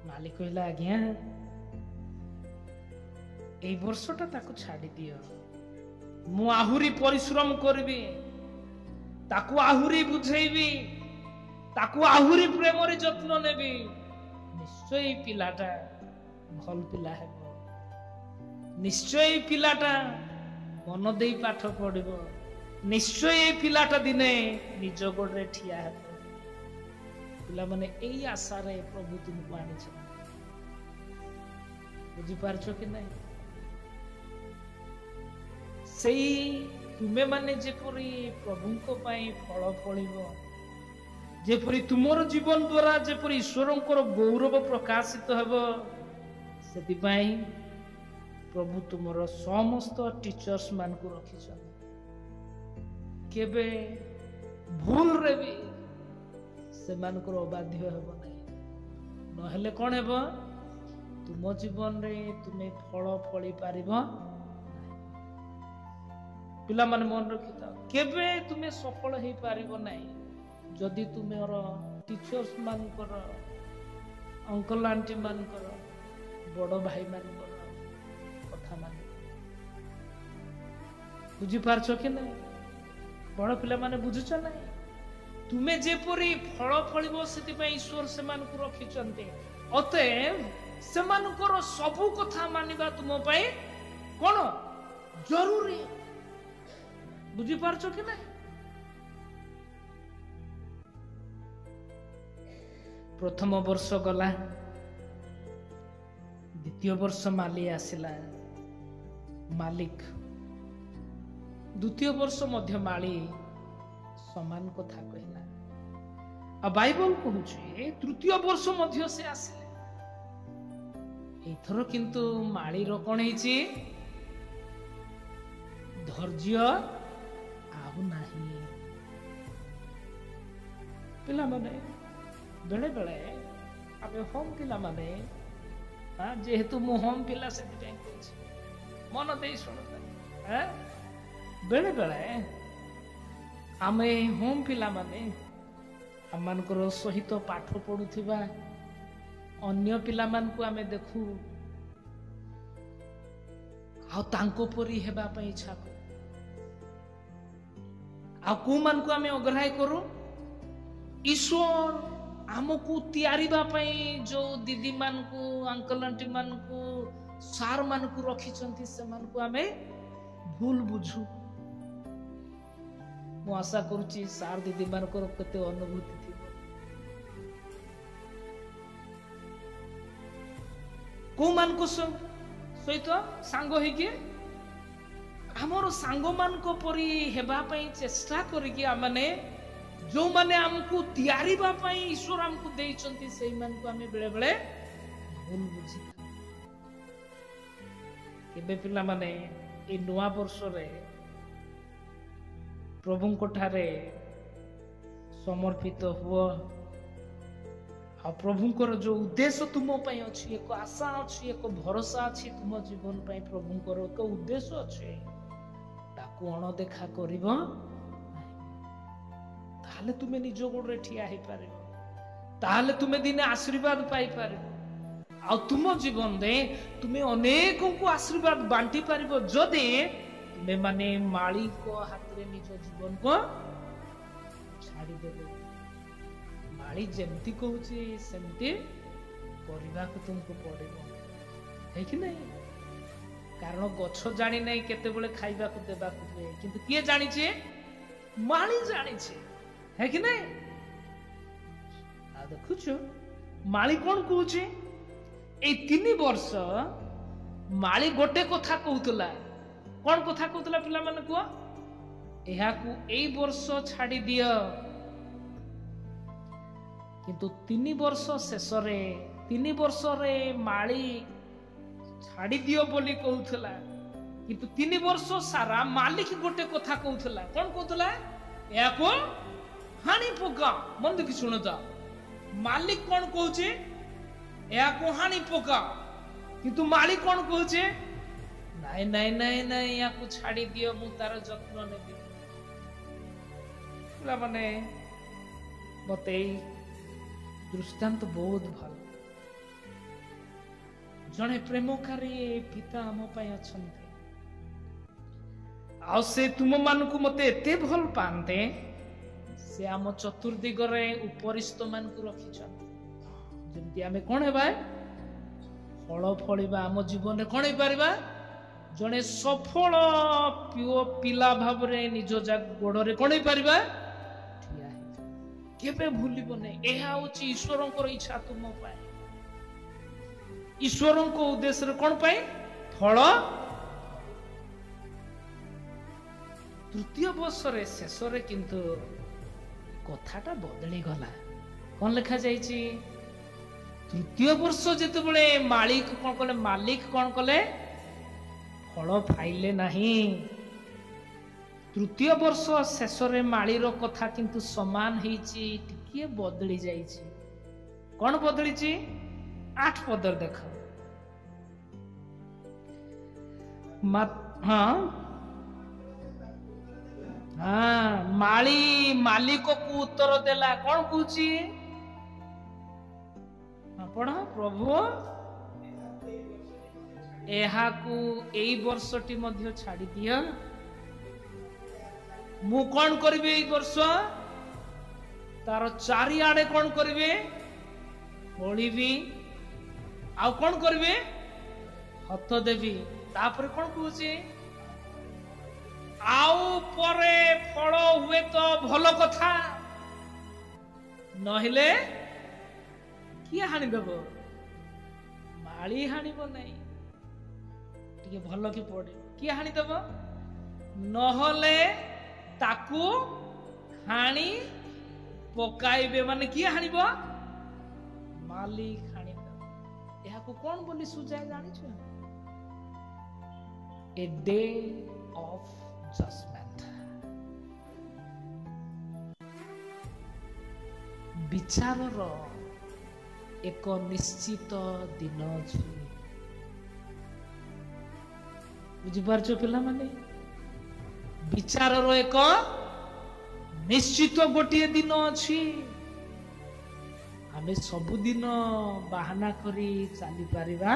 ମାଳି କହିଲା, ଆଜ୍ଞା ଏଇ ବର୍ଷଟା ତାକୁ ଛାଡି ଦିଅ, ମୁଁ ଆହୁରି ପରିଶ୍ରମ କରିବି, ତାକୁ ଆହୁରି ବୁଝେଇବି, ତାକୁ ଆହୁରି ପ୍ରେମରେ ଯତ୍ନ ନେବି। ନିଶ୍ଚୟ ଏଇ ପିଲାଟା ଭଲ ପିଲା ହେବ। ନିଶ୍ଚୟ ଏଇ ପିଲାଟା ମନ ଦେଇ ପାଠ ପଢିବ। ନିଶ୍ଚୟ ଏଇ ପିଲାଟା ଦିନେ ନିଜ ଗୋଡରେ ଠିଆ ହେବ। ପିଲାମାନେ, ଏଇ ଆଶାରେ ପ୍ରଭୁ ତୁମକୁ ଆଣିଛନ୍ତି। ବୁଝିପାରୁଛ କି ନାଇଁ? ସେଇ ତୁମେ ମାନେ ଯେପରି ପ୍ରଭୁଙ୍କ ପାଇଁ ଫଳ ଫଳିବ, ଯେପରି ତୁମର ଜୀବନ ଦ୍ୱାରା ଯେପରି ଈଶ୍ୱରଙ୍କର ଗୌରବ ପ୍ରକାଶିତ ହେବ, ସେଥିପାଇଁ ପ୍ରଭୁ ତୁମର ସମସ୍ତ ଟିଚର୍ସ ମାନଙ୍କୁ ରଖିଛନ୍ତି। କେବେ ଭୁଲରେ ବି ସେମାନଙ୍କର ଅବାଧ୍ୟ ହେବ ନାହିଁ। ନହେଲେ କଣ ହେବ? ତୁମ ଜୀବନରେ ତୁମେ ଫଳ ଫଳି ପାରିବ। ପିଲାମାନେ ମନେ ରଖିଥାଅ, କେବେ ତୁମେ ସଫଳ ହେଇପାରିବ ନାହିଁ ଯଦି ତୁମର ଟିଚର୍ସ ମାନଙ୍କର, ଅଙ୍କଲ ଆଣ୍ଟି ମାନଙ୍କର, ବଡ ଭାଇ ମାନଙ୍କର କଥା ମାନେ। ବୁଝିପାରୁଛ କି ନାହିଁ? ବଡ ପିଲାମାନେ ବୁଝୁଛ ନାହିଁ? ତୁମେ ଯେପରି ଫଳ ଫଳିବ, ସେଥିପାଇଁ ଈଶ୍ୱର ସେମାନଙ୍କୁ ରଖିଛନ୍ତି। ଅତଏବ ସେମାନଙ୍କର ସବୁ କଥା ମାନିବା ତୁମ ପାଇଁ କଣ ଜରୁରୀ? ବୁଝିପାରୁଛ କି ନାହିଁ? ପ୍ରଥମ ବର୍ଷ ଗଲା, ଦ୍ୱିତୀୟ ବର୍ଷ ମାଲି ଆସିଲା, ମାଲିକ। ଦ୍ୱିତୀୟ ବର୍ଷ ମଧ୍ୟ ମାଳି ସମାନ କଥା କହିଲା। ଆଉ ବାଇବଲ କହୁଛି ତୃତୀୟ ବର୍ଷ ମଧ୍ୟ ସେ ଆସିଲେ। ଏଇଥର କିନ୍ତୁ ମାଳିର କଣ ହେଇଛି, ଧୈର୍ଯ୍ୟ ଆଉ ନାହିଁ। ପିଲାମାନେ ବେଳେ ବେଳେ ଆମେ ହୋମ ପିଲାମାନେ, ଯେହେତୁ ମୁଁ ହୋମ ପିଲା ସେଥିପାଇଁ କହୁଛି, ମନ ଦେଇ ଶୁଣୁଥା। ବେଳେ ବେଳେ ଆମେ ହୋମ ପିଲାମାନେ ଆମମାନଙ୍କର ସହିତ ପାଠ ପଢୁଥିବା ଅନ୍ୟ ପିଲାମାନଙ୍କୁ ଆମେ ଦେଖୁ ଆଉ ତାଙ୍କ ପରି ହେବା ପାଇଁ ଇଚ୍ଛା କରୁ। ଆଉ କୋଉମାନଙ୍କୁ ଆମେ ଅଗ୍ରାହ୍ୟ କରୁ? ଈଶ୍ୱର ଆମକୁ ତିଆରିବା ପାଇଁ ଯୋଉ ଦିଦି ମାନଙ୍କୁ, ଅଙ୍କଲ ଆଣ୍ଟି ମାନଙ୍କୁ, ସାର୍ ମାନଙ୍କୁ ରଖିଛନ୍ତି, ସେମାନଙ୍କୁ ଆମେ ଭୁଲ ବୁଝୁ। ମୁଁ ଆଶା କରୁଛି ସାର୍ ଦିଦି ମାନଙ୍କର କେତେ ଅନୁଭୂତି ଥିବ। କୋଉମାନଙ୍କ ସହିତ ସାଙ୍ଗ ହେଇକି ଆମର ସାଙ୍ଗମାନଙ୍କ ପରି ହେବା ପାଇଁ ଚେଷ୍ଟା କରିକି ଆମମାନେ ଯୋଉମାନେ ଆମକୁ ତିଆରିବା ପାଇଁ ଈଶ୍ୱର ଆମକୁ ଦେଇଛନ୍ତି, ସେଇମାନଙ୍କୁ ଆମେ ବେଳେ ବେଳେ ଭୁଲ ବୁଝିଥାଉ। କେବେ ପିଲାମାନେ ଏଇ ନୂଆ ବର୍ଷରେ ପ୍ରଭୁଙ୍କ ଠାରେ ସମର୍ପିତ ହୁଅ। ଆଉ ପ୍ରଭୁଙ୍କର ଯୋଉ ଉଦ୍ଦେଶ୍ୟ ତୁମ ପାଇଁ ଅଛି, ଏକ ଆଶା ଅଛି, ଏକ ଭରସା ଅଛି ତୁମ ଜୀବନ ପାଇଁ, ପ୍ରଭୁଙ୍କର ଏକ ଉଦ୍ଦେଶ୍ୟ ଅଛି, ତାକୁ ଅଣଦେଖା କରିବ ତାହେଲେ ତୁମେ ନିଜ ଗୋଡ଼ରେ ଠିଆ ହେଇପାରିବ। ତାହେଲେ ତୁମେ ଦିନେ ଆଶୀର୍ବାଦ ପାଇପାରିବ। ଆଉ ତୁମ ଜୀବନରେ ତୁମେ ଅନେକଙ୍କୁ ଆଶୀର୍ବାଦ ବାଣ୍ଟି ପାରିବ ଯଦି ତୁମେ ମାନେ ମାଳିକ ହାତରେ ନିଜ ଜୀବନକୁ ଛାଡ଼ିଦେବ। ମାଳି ଯେମିତି କହୁଛି ସେମିତି କରିବାକୁ ତୁମକୁ ପଡିବ, ହେଇକି ନାହିଁ? କାରଣ ଗଛ ଜାଣି ନାହିଁ କେତେବେଳେ ଖାଇବାକୁ ଦେବାକୁ ହୁଏ, କିନ୍ତୁ କିଏ ଜାଣିଛି? ମାଳି ଜାଣିଛି, ହେଇକି ନାହିଁ? ଆଉ ଦେଖୁଛୁ ମାଳି କଣ କହୁଛି? ଏଇ 3 ବର୍ଷ ମାଳି ଗୋଟେ କଥା କହୁଥିଲା। କଣ କଥା କହୁଥିଲା ପିଲାମାନେ କୁହ? ଏହାକୁ ଏଇ ବର୍ଷ ଛାଡି ଦିଅ। କିନ୍ତୁ 3 ବର୍ଷ ଶେଷରେ 3 ବର୍ଷରେ ମାଳି ଛାଡି ଦିଅ ବୋଲି କହୁଥିଲା, କିନ୍ତୁ 3 ବର୍ଷ ସାରା ମାଲିକ ଗୋଟେ କଥା କହୁଥିଲା। କଣ କହୁଥିଲା? ଏହାକୁ ହାଣି ପକା। ମନ ଦେଖି ଶୁଣ ତ, ମାଲିକ କଣ କହୁଛି? ଏହାକୁ ହାଣି ପକା। କିନ୍ତୁ ମାଳି କଣ କହୁଛି? ନାଇଁ ନାଇଁ ନାଇଁ ନାଇଁ, ୟାକୁ ଛାଡି ଦିଅ, ମୁଁ ତାର ଯତ୍ନ ନେବି। ପିଲାମାନେ ମତେ ଏଇ ଦୃଷ୍ଟାନ୍ତ ବହୁତ ଭଲ। ଜଣେ ପ୍ରେମକାରୀ ପିତା ଆମ ପାଇଁ ଅଛନ୍ତି, ଆଉ ସେ ତୁମ ମାନଙ୍କୁ ମତେ ଏତେ ଭଲ ପାଆନ୍ତେ, ସେ ଆମ ଚତୁର୍ଦିଗରେ ଉପରିସ୍ଥ ମାନଙ୍କୁ ରଖିଛନ୍ତି, ଯେମିତି ଆମେ କଣ ହେବା? ଫଳ ଫଳିବା। ଆମ ଜୀବନରେ କଣ ହେଇପାରିବା? ଜଣେ ସଫଳ ପିଲା ଭାବରେ ନିଜ ଗୋଡରେ କଣ ହେଇପାରିବା? ଠିଆ ହେଇପାରିବା। କେବେ ଭୁଲିବ ନାହିଁ, ଏହା ହଉଛି ଈଶ୍ୱରଙ୍କର ଇଚ୍ଛା ତୁମ ପାଇଁ। ଈଶ୍ୱରଙ୍କ ଉଦ୍ଦେଶ୍ୟରେ କଣ ପାଇଁ? ଫଳ। ତୃତୀୟ ବର୍ଷରେ ଶେଷରେ କିନ୍ତୁ କଥାଟା ବଦଳି ଗଲା। କଣ ଲେଖା ଯାଇଛି? ତୃତୀୟ ବର୍ଷ ଯେତେବେଳେ ମାଲିକ କଣ କଲେ? ଫଳ ପାଇଲେ ନାହିଁ। ତୃତୀୟ ବର୍ଷ ଶେଷରେ ମାଳିର କଥା କିନ୍ତୁ ସମାନ ହେଇଛି, ଟିକିଏ ବଦଳି ଯାଇଛି। କଣ ବଦଳିଛି? 8 ପଦରେ ଦେଖ। ମାଳି ମାଲିକକୁ ଉତ୍ତର ଦେଲା। କଣ କହୁଛି? ଆପଣ ପ୍ରଭୁ ଏହାକୁ ଏଇ ବର୍ଷଟି ମଧ୍ୟ ଛାଡି ଦିଅ। ମୁଁ କଣ କରିବି? ଏଇ ବର୍ଷ ତାର ଚାରିଆଡେ କଣ କରିବି? ଫଳିବି। ଆଉ କଣ କରିବି? ହତ ଦେବି। ତାପରେ କଣ କହୁଛି? ଆଉ ପରେ ଫଳ ହୁଏ ତ ଭଲ କଥା, ନହେଲେ କିଏ ହାଣିଦବ? ମାଳି ହାଣିବ ନାହିଁ। ଟିକେ ଭଲ କି ପଡେ। କିଏ ହାଣିଦବ? ନହେଲେ ତାକୁ ହାଣି ପକାଇବେ ମାନେ କିଏ ହାଣିବ? ମାଲିକ ହାଣିବ। ଏହାକୁ କଣ ବୋଲି ସୁଝାଏ ଜାଣିଛ? ଏ ଡେ ଅଫ ଜଜମେଣ୍ଟ, ବିଚାରର ଏକ ନିଶ୍ଚିତ ଦିନ ଅଛି। ବୁଝିପାରୁଛ ପିଲାମାନେ? ବିଚାରର ଏକ ନିଶ୍ଚିତ ଗୋଟିଏ ଦିନ ଅଛି। ଆମେ ସବୁଦିନ ବାହାନା କରି ଚାଲିପାରିବା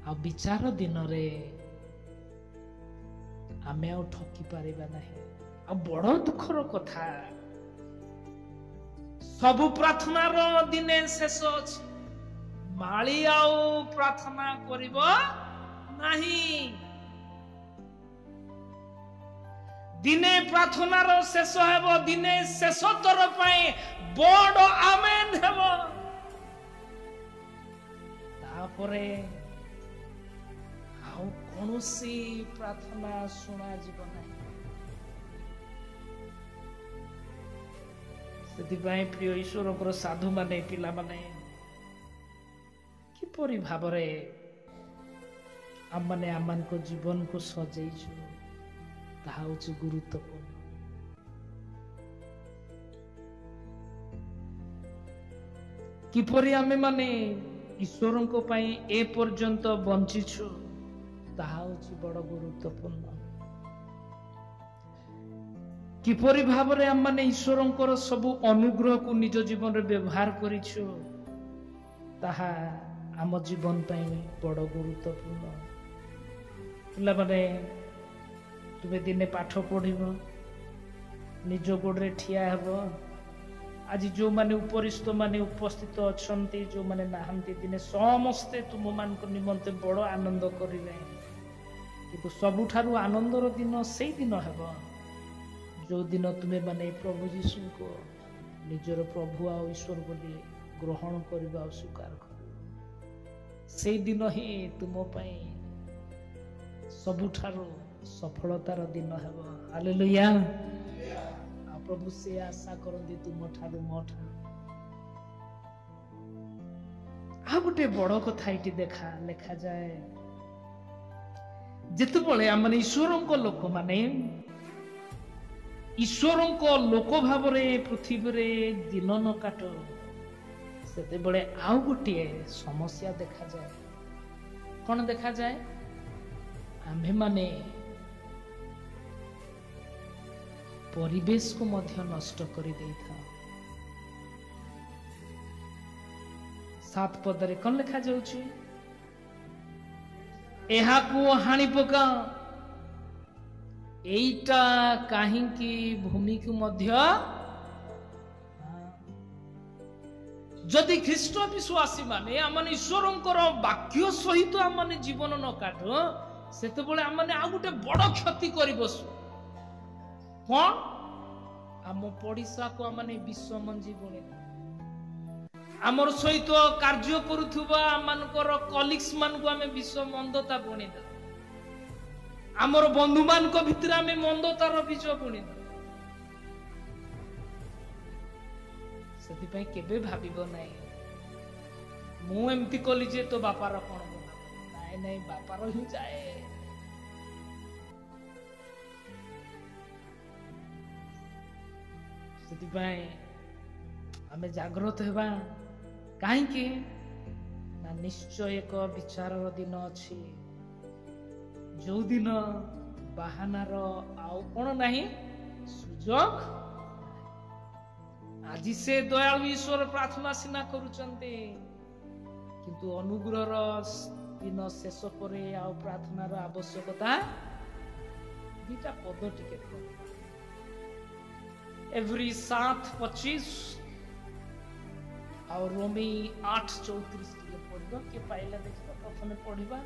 ଆଉ ବିଚାର ଦିନରେ ଆମେ ଆଉ ଠକି ପାରିବା ନାହିଁ। ଆଉ ବଡ ଦୁଃଖର କଥା, ସବୁ ପ୍ରାର୍ଥନାର ଦିନେ ଶେଷ ଅଛି। ମାଳି ଆଉ ପ୍ରାର୍ଥନା କରିବ ନାହିଁ। ଦିନେ ପ୍ରାର୍ଥନାର ଶେଷ ହେବ, ଦିନେ ଶେଷ ଥର ପାଇଁ ବଡ ଆମେନ୍ ହେବ। ତାପରେ ଆଉ କୌଣସି ପ୍ରାର୍ଥନା ଶୁଣାଯିବ ନାହିଁ। ସେଥିପାଇଁ ପ୍ରିୟ ଈଶ୍ୱରଙ୍କର ସାଧୁମାନେ, ପିଲାମାନେ, କିପରି ଭାବରେ ଆମମାନେ ଆମମାନଙ୍କ ଜୀବନକୁ ସଜେଇଛୁ ତାହା ହେଉଛି ଗୁରୁତ୍ୱପୂର୍ଣ୍ଣ। କିପରି ଆମେମାନେ ଈଶ୍ୱରଙ୍କ ପାଇଁ ଏ ପର୍ଯ୍ୟନ୍ତ ବଞ୍ଚିଛୁ ତାହା ହେଉଛି ବଡ଼ ଗୁରୁତ୍ୱପୂର୍ଣ୍ଣ। କିପରି ଭାବରେ ଆମମାନେ ଈଶ୍ୱରଙ୍କର ସବୁ ଅନୁଗ୍ରହକୁ ନିଜ ଜୀବନରେ ବ୍ୟବହାର କରିଛୁ ତାହା ଆମ ଜୀବନ ପାଇଁ ବଡ଼ ଗୁରୁତ୍ୱପୂର୍ଣ୍ଣ। ପିଲାମାନେ, ତୁମେ ଦିନେ ପାଠ ପଢିବ, ନିଜ ଗୋଡ଼ରେ ଠିଆ ହେବ। ଆଜି ଯେଉଁମାନେ ଉପରିସ୍ଥ ମାନେ ଉପସ୍ଥିତ ଅଛନ୍ତି, ଯେଉଁମାନେ ନାହାନ୍ତି, ଦିନେ ସମସ୍ତେ ତୁମମାନଙ୍କ ନିମନ୍ତେ ବଡ଼ ଆନନ୍ଦ କରିବେ। କିନ୍ତୁ ସବୁଠାରୁ ଆନନ୍ଦର ଦିନ ସେଇ ଦିନ ହେବ ଯେଉଁ ଦିନ ତୁମେ ମାନେ ପ୍ରଭୁ ଯୀଶୁଙ୍କୁ ନିଜର ପ୍ରଭୁ ଆଉ ଈଶ୍ୱର ବୋଲି ଗ୍ରହଣ କରିବା ଆଉ ସ୍ୱୀକାର କରିବ। ସେଇ ଦିନ ହିଁ ତୁମ ପାଇଁ ସବୁଠାରୁ ସଫଳତାର ଦିନ ହେବ। ହାଲେଲୁୟା। ଆଉ ପ୍ରଭୁ ସେ ଆଶା କରନ୍ତି ତୁମଠାରୁ, ମୋ ଠାରୁ। ଆଉ ଗୋଟେ ବଡ଼ କଥା ଏଠି ଲେଖାଯାଏ, ଯେତେବେଳେ ଆମେ ଈଶ୍ୱରଙ୍କ ଲୋକମାନେ ଈଶ୍ୱରଙ୍କ ଲୋକ ଭାବରେ ପୃଥିବୀରେ ଦିନ ନ କାଟ, ସେତେବେଳେ ଆଉ ଗୋଟିଏ ସମସ୍ୟା ଦେଖାଯାଏ। କଣ ଦେଖାଯାଏ? ଆମ୍ଭେମାନେ ପରିବେଶକୁ ମଧ୍ୟ ନଷ୍ଟ କରିଦେଇଥାଉ। 7 ପଦରେ କଣ ଲେଖାଯାଉଛି? ଏହାକୁ ହାଣି ପକାଅ। ଏଇଟା କାହିଁକି ଭୂମିକୁ ମଧ୍ୟ, ଯଦି ଖ୍ରୀଷ୍ଟ ବିଶ୍ୱାସୀ ମାନେ ଆମମାନେ ଈଶ୍ୱରଙ୍କର ବାକ୍ୟ ସହିତ ଆମମାନେ ଜୀବନ ନ କାଟ, ସେତେବେଳେ ଆମମାନେ ଆଉ ଗୋଟେ ବଡ଼ କ୍ଷତି କରି ବସୁ। କଣ? ଆମ ପଡ଼ିଶାକୁ ଆମମାନେ ବିଷ ମଞ୍ଜି ବୁଣିବୁ। ଆମର ସହିତ କାର୍ଯ୍ୟ କରୁଥିବା ଆମମାନଙ୍କର କଲିଗ୍ସ ମାନଙ୍କୁ ଆମେ ବିଷ ମନ୍ଦତା ବୁଣିଦେବୁ। ଆମର ବନ୍ଧୁମାନଙ୍କ ଭିତରେ ଆମେ ମନ୍ଦତାର ବୀଜ ବୁଣିଦେବୁ। ସେଥିପାଇଁ କେବେ ଭାବିବ ନାହିଁ ମୁଁ ଏମିତି କଲି ଯେ ତୋ ବାପାର କଣ ଗଲା। ନାଇଁ ନାଇଁ, ବାପାର ହିଁ ଯାଏ। ସେଥିପାଇଁ ଆମେ ଜାଗ୍ରତ ହେବା। କାହିଁକି ନା ନିଶ୍ଚୟ ଏକ ବିଚାରର ଦିନ ଅଛି, ଯୋଉ ଦିନ ବାହାନାର ଆଉ କଣ ନାହିଁ, ସୁଯୋଗ। ଆଜି ସେ ଦୟାଳୁ ଈଶ୍ୱର ପ୍ରାର୍ଥନା ସିନା କରୁଛନ୍ତି, କିନ୍ତୁ ଅନୁଗ୍ରହର ଦିନ ଶେଷ ପରେ ଆଉ ପ୍ରାର୍ଥନାର ଆବଶ୍ୟକତା। ଦିଟା ପଦ ଟିକେ ଏଭ୍ରି 7:25 ଆଉ ରୋମୀ 8:34 ଟିକେ ପଢିବା। କିଏ ପାଇଲା ଦେଖିବା, ପ୍ରଥମେ ପଢିବା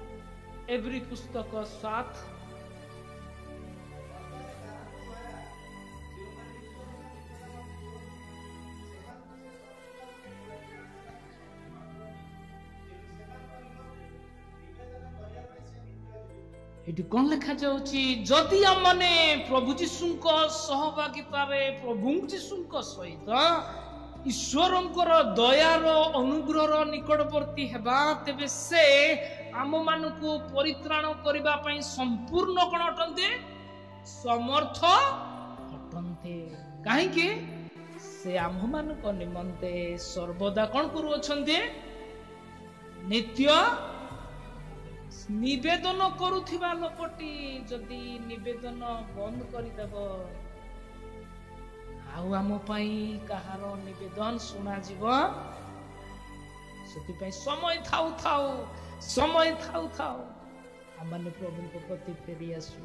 ଏଭ୍ରି ପୁସ୍ତକ 7। ଏଠି କଣ ଲେଖା ଯାଉଛି? ଯଦି ଆମମାନେ ପ୍ରଭୁ ଯୀଶୁଙ୍କ ସହଭାଗିତାରେ ପ୍ରଭୁ ଯୀଶୁଙ୍କ ସହିତ ଈଶ୍ୱରଙ୍କର ଦୟାର ଅନୁଗ୍ରହର ନିକଟବର୍ତ୍ତୀ ହେବା, ତେବେ ସେ ଆମମାନଙ୍କୁ ପରିତ୍ରାଣ କରିବା ପାଇଁ ସମ୍ପୂର୍ଣ୍ଣ କଣ ଅଟନ୍ତି? ସମର୍ଥ ଅଟନ୍ତି। କାହିଁକି? ସେ ଆମ୍ଭମାନଙ୍କ ନିମନ୍ତେ ସର୍ବଦା କଣ କରୁଅଛନ୍ତି? ନିତ୍ୟ ନିବେଦନ କରୁଥିବା ଲୋକଟି ଯଦି ନିବେଦନ ବନ୍ଦ କରିଦେବ, ଆଉ ଆମ ପାଇଁ କାହାର ନିବେଦନ ଶୁଣାଯିବ? ସେଥିପାଇଁ ସମୟ ଥାଉ ଥାଉ ଆମମାନେ ପ୍ରଭୁଙ୍କ ପ୍ରତି ଫେରି ଆସୁ।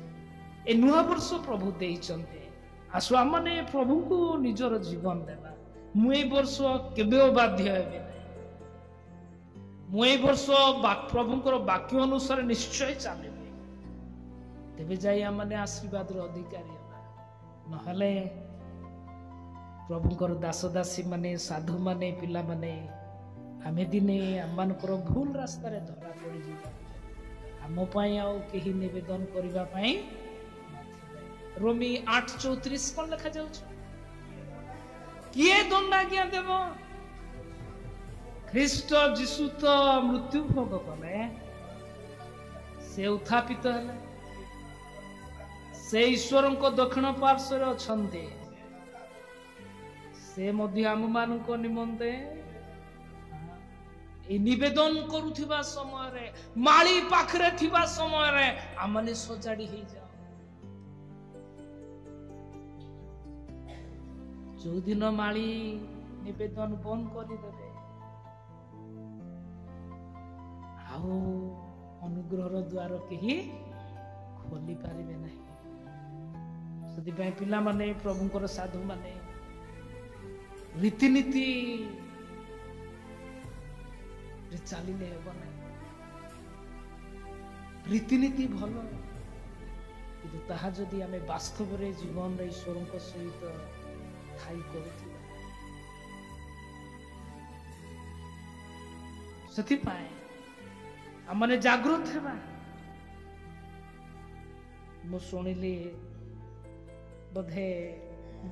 ଏ ନୂଆ ବର୍ଷ ପ୍ରଭୁ ଦେଇଛନ୍ତି, ଆସୁ ଆମମାନେ ପ୍ରଭୁଙ୍କୁ ନିଜର ଜୀବନ ଦେବା। ମୁଁ ଏଇ ବର୍ଷ କେବେ ବାଧ୍ୟ ହେବି ନାହିଁ। ମୁଁ ଏଇ ବର୍ଷ ପ୍ରଭୁଙ୍କର ବାକ୍ୟ ଅନୁସାରେ ନିଶ୍ଚୟ ଚାଲିବି। ତେବେ ଯାଇ ଆମମାନେ ଆଶୀର୍ବାଦର ଅଧିକାରୀ ହେବା। ନହେଲେ ପ୍ରଭୁଙ୍କର ଦାସ ଦାସୀ ମାନେ, ସାଧୁ ମାନେ, ପିଲାମାନେ ଆମେ ଦିନେ ଆମମାନଙ୍କର ଭୁଲ ରାସ୍ତାରେ ଧରା ପଡ଼ିଯିବା। ଆମ ପାଇଁ ଆଉ କେହି ନିବେଦନ କରିବା ପାଇଁ ନଥିବେ। ରୋମୀ 8:34 କଣ ଲେଖାଯାଉଛି? କିଏ ଦଣ୍ଡାଜ୍ଞା ଦେବ? ଖ୍ରୀଷ୍ଟ ଯୀଶୁ ତ ମୃତ୍ୟୁ ଭୋଗ କଲେ, ସେ ଉତ୍ଥାପିତ ହେଲେ, ସେ ଈଶ୍ୱରଙ୍କ ଦକ୍ଷିଣ ପାର୍ଶ୍ୱରେ ଅଛନ୍ତି। ସେ ମଧ୍ୟ ଆମମାନଙ୍କ ନିମନ୍ତେ এই নিবেদন କରୁଥିବା ସମୟରେ, ମାଳି ପାଖରେ ଥିବା ସମୟରେ ଆମମାନେ ସଜାଡି ହେଇଯାଉ। ଯୋଉଦିନ ମାଳି ନିବେଦନ ବନ୍ଦ କରିଦେବେ, ଆଉ ଅନୁଗ୍ରହର ଦ୍ୱାର କେହି ଖୋଲି ପାରିବେ ନାହିଁ। ସେଥିପାଇଁ ପିଲାମାନେ, ପ୍ରଭୁଙ୍କର ସାଧୁମାନେ ରୀତିନୀତି ଚାଲିଲେ ହେବ ନାହିଁ। ରୀତିନୀତି ଭଲ, କିନ୍ତୁ ତାହା ଯଦି ଆମେ ବାସ୍ତବରେ ଜୀବନରେ ଈଶ୍ୱରଙ୍କ ସହିତ ଥାଇ କରୁଥିବା, ସେଥିପାଇଁ ଆମମାନେ ଜାଗ୍ରତ ହେବା। ମୁଁ ଶୁଣିଲି ବୋଧେ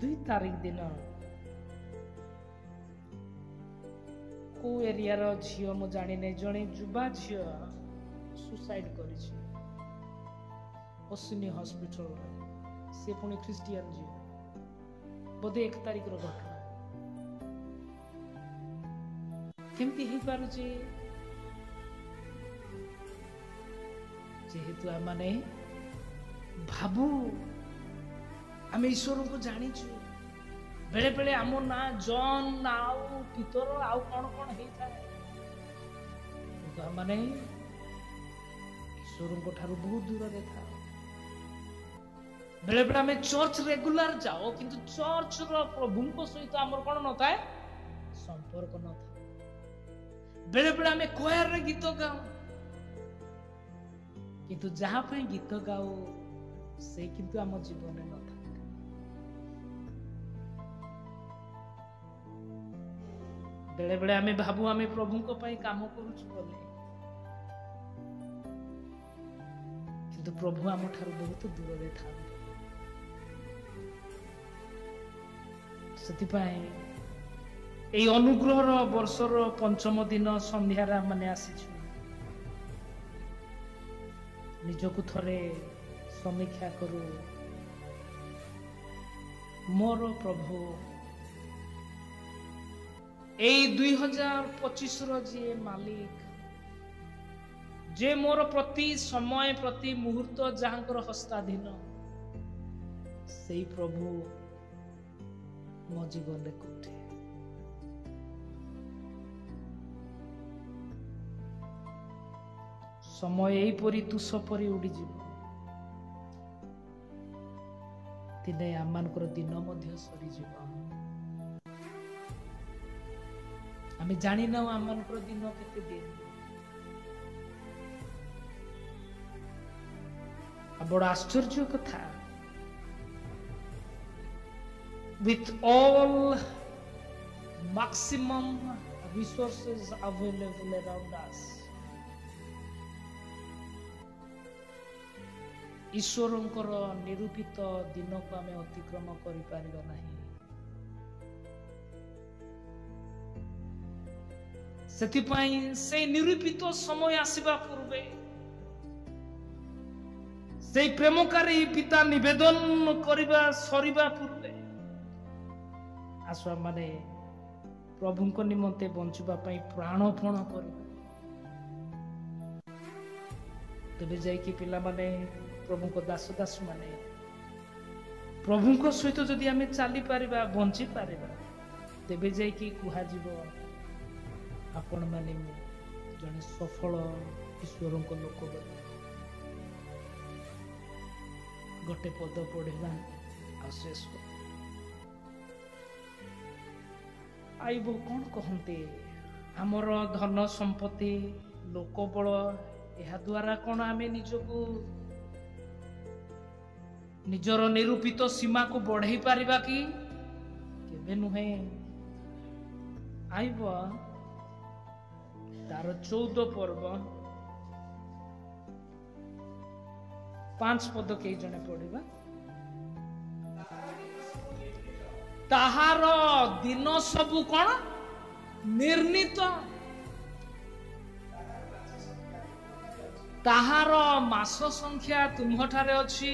2 ତାରିଖ ଦିନ କୋଉ ଏରିଆର ଝିଅ ମୁଁ ଜାଣିନି, ଜଣେ ଯୁବା ଝିଅ ସୁସାଇଡ୍ କରିଛି ଅଶ୍ୱିନୀ ହସ୍ପିଟାଲରେ। ସେ ପୁଣି ଖ୍ରୀଷ୍ଟିଆନ ଝିଅ, ବୋଧେ 1 ତାରିଖର ଘଟଣା। କେମିତି ହେଇପାରୁଛି? ଯେହେତୁ ଆମମାନେ ଭାବୁ ଆମେ ଈଶ୍ୱରଙ୍କୁ ଜାଣିଛୁ, ବେଳେ ବେଳେ ଆମ ନାଁ ଜନ୍, ଆଉ ପିତର, ଆଉ କଣ କଣ ହେଇଥାଏ, କିନ୍ତୁ ଆମମାନେ ଈଶ୍ୱରଙ୍କ ଠାରୁ ବହୁତ ଦୂରରେ ଥାଉ। ବେଳେ ବେଳେ ଆମେ ଚର୍ଚ୍ଚ ରେଗୁଲାର ଯାଉ, କିନ୍ତୁ ଚର୍ଚ୍ଚର ପ୍ରଭୁଙ୍କ ସହିତ ଆମର କଣ ନଥାଏ? ସମ୍ପର୍କ ନଥାଏ। ବେଳେ ବେଳେ ଆମେ କୋୟାରରେ ଗୀତ ଗାଉ, କିନ୍ତୁ ଯାହା ପାଇଁ ଗୀତ ଗାଉ ସେ କିନ୍ତୁ ଆମ ଜୀବନରେ ନଥାଏ। ବେଳେ ବେଳେ ଆମେ ଭାବୁ ଆମେ ପ୍ରଭୁଙ୍କ ପାଇଁ କାମ କରୁଛୁ ବୋଲି, କିନ୍ତୁ ପ୍ରଭୁ ଆମ ଠାରୁ ବହୁତ ଦୂରରେ ଥାନ୍ତି। ସେଥିପାଇଁ এই ଅନୁଗ୍ରହର ବର୍ଷର 5ମ ଦିନ ସନ୍ଧ୍ୟାରେ ଆମେ ଆସିଛୁ। ନିଜକୁ ଥରେ ସମୀକ୍ଷା କରୁ। ମୋର ପ୍ରଭୁ, এই 2025ର ଯିଏ ମାଲିକ, ଯେ ମୋର ପ୍ରତି ସମୟ, ପ୍ରତି ମୁହୂର୍ତ୍ତ ଯାହାଙ୍କର ହସ୍ତାଧୀନ, ସେଇ ପ୍ରଭୁ ମୋ ଜୀବନରେ କୋଉଠି? ସମୟ ଏଇପରି ତୁଷ ପରି ଉଡ଼ିଯିବ, ଦିନେ ଆମମାନଙ୍କର ଦିନ ମଧ୍ୟ ସରିଯିବ। ଆମେ ଜାଣିନାଉ ଆମମାନଙ୍କର ଦିନ କେତେ ଦିନ। ବଡ଼ ଆଶ୍ଚର୍ଯ୍ୟ କଥା, with all maximum resources available around us, ଈଶ୍ୱରଙ୍କର ନିରୂପିତ ଦିନକୁ ଆମେ ଅତିକ୍ରମ କରିପାରିବା ନାହିଁ। ସେଥିପାଇଁ ସେଇ ନିରୂପିତ ସମୟ ଆସିବା ପୂର୍ବେ ସେଇ ପ୍ରେମକାରୀ ପିତା ନିବେଦନ କରିବା ସରିବା ପୂର୍ବେ ଆସୁ ମାନେ ପ୍ରଭୁଙ୍କ ନିମନ୍ତେ ବଞ୍ଚିବା ପାଇଁ ପ୍ରାଣପଣ କରିବା। ତେବେ ଯାଇକି ପିଲାମାନେ, ପ୍ରଭୁଙ୍କ ଦାସ ଦାସ ମାନେ ପ୍ରଭୁଙ୍କ ସହିତ ଯଦି ଆମେ ଚାଲିପାରିବା, ବଞ୍ଚି ପାରିବା, ତେବେ ଯାଇକି କୁହାଯିବ ଆପଣମାନେ ଜଣେ ସଫଳ ଈଶ୍ୱରଙ୍କ ଲୋକ ବୋଲି। ଗୋଟେ ପଦ ପଢିବା ଆଉ ଶେଷ ଆଇବ। କଣ କହନ୍ତି, ଆମର ଧନ ସମ୍ପତ୍ତି, ଲୋକବଳ, ଏହା ଦ୍ୱାରା କଣ ଆମେ ନିଜକୁ ନିଜର ନିରୂପିତ ସୀମାକୁ ବଢେଇ ପାରିବା କି? କେବେ ନୁହେଁ। ଆଇବ ତାର 14 ପର୍ବ 5 ପଦ କେହି ଜଣେ ପଢିବା। ତାହାର ଦିନ ସବୁ କଣ ନିର୍ଣ୍ଣିତ, ତାହାର ମାସ ସଂଖ୍ୟା ତୁମ୍ଭଠାରେ ଅଛି,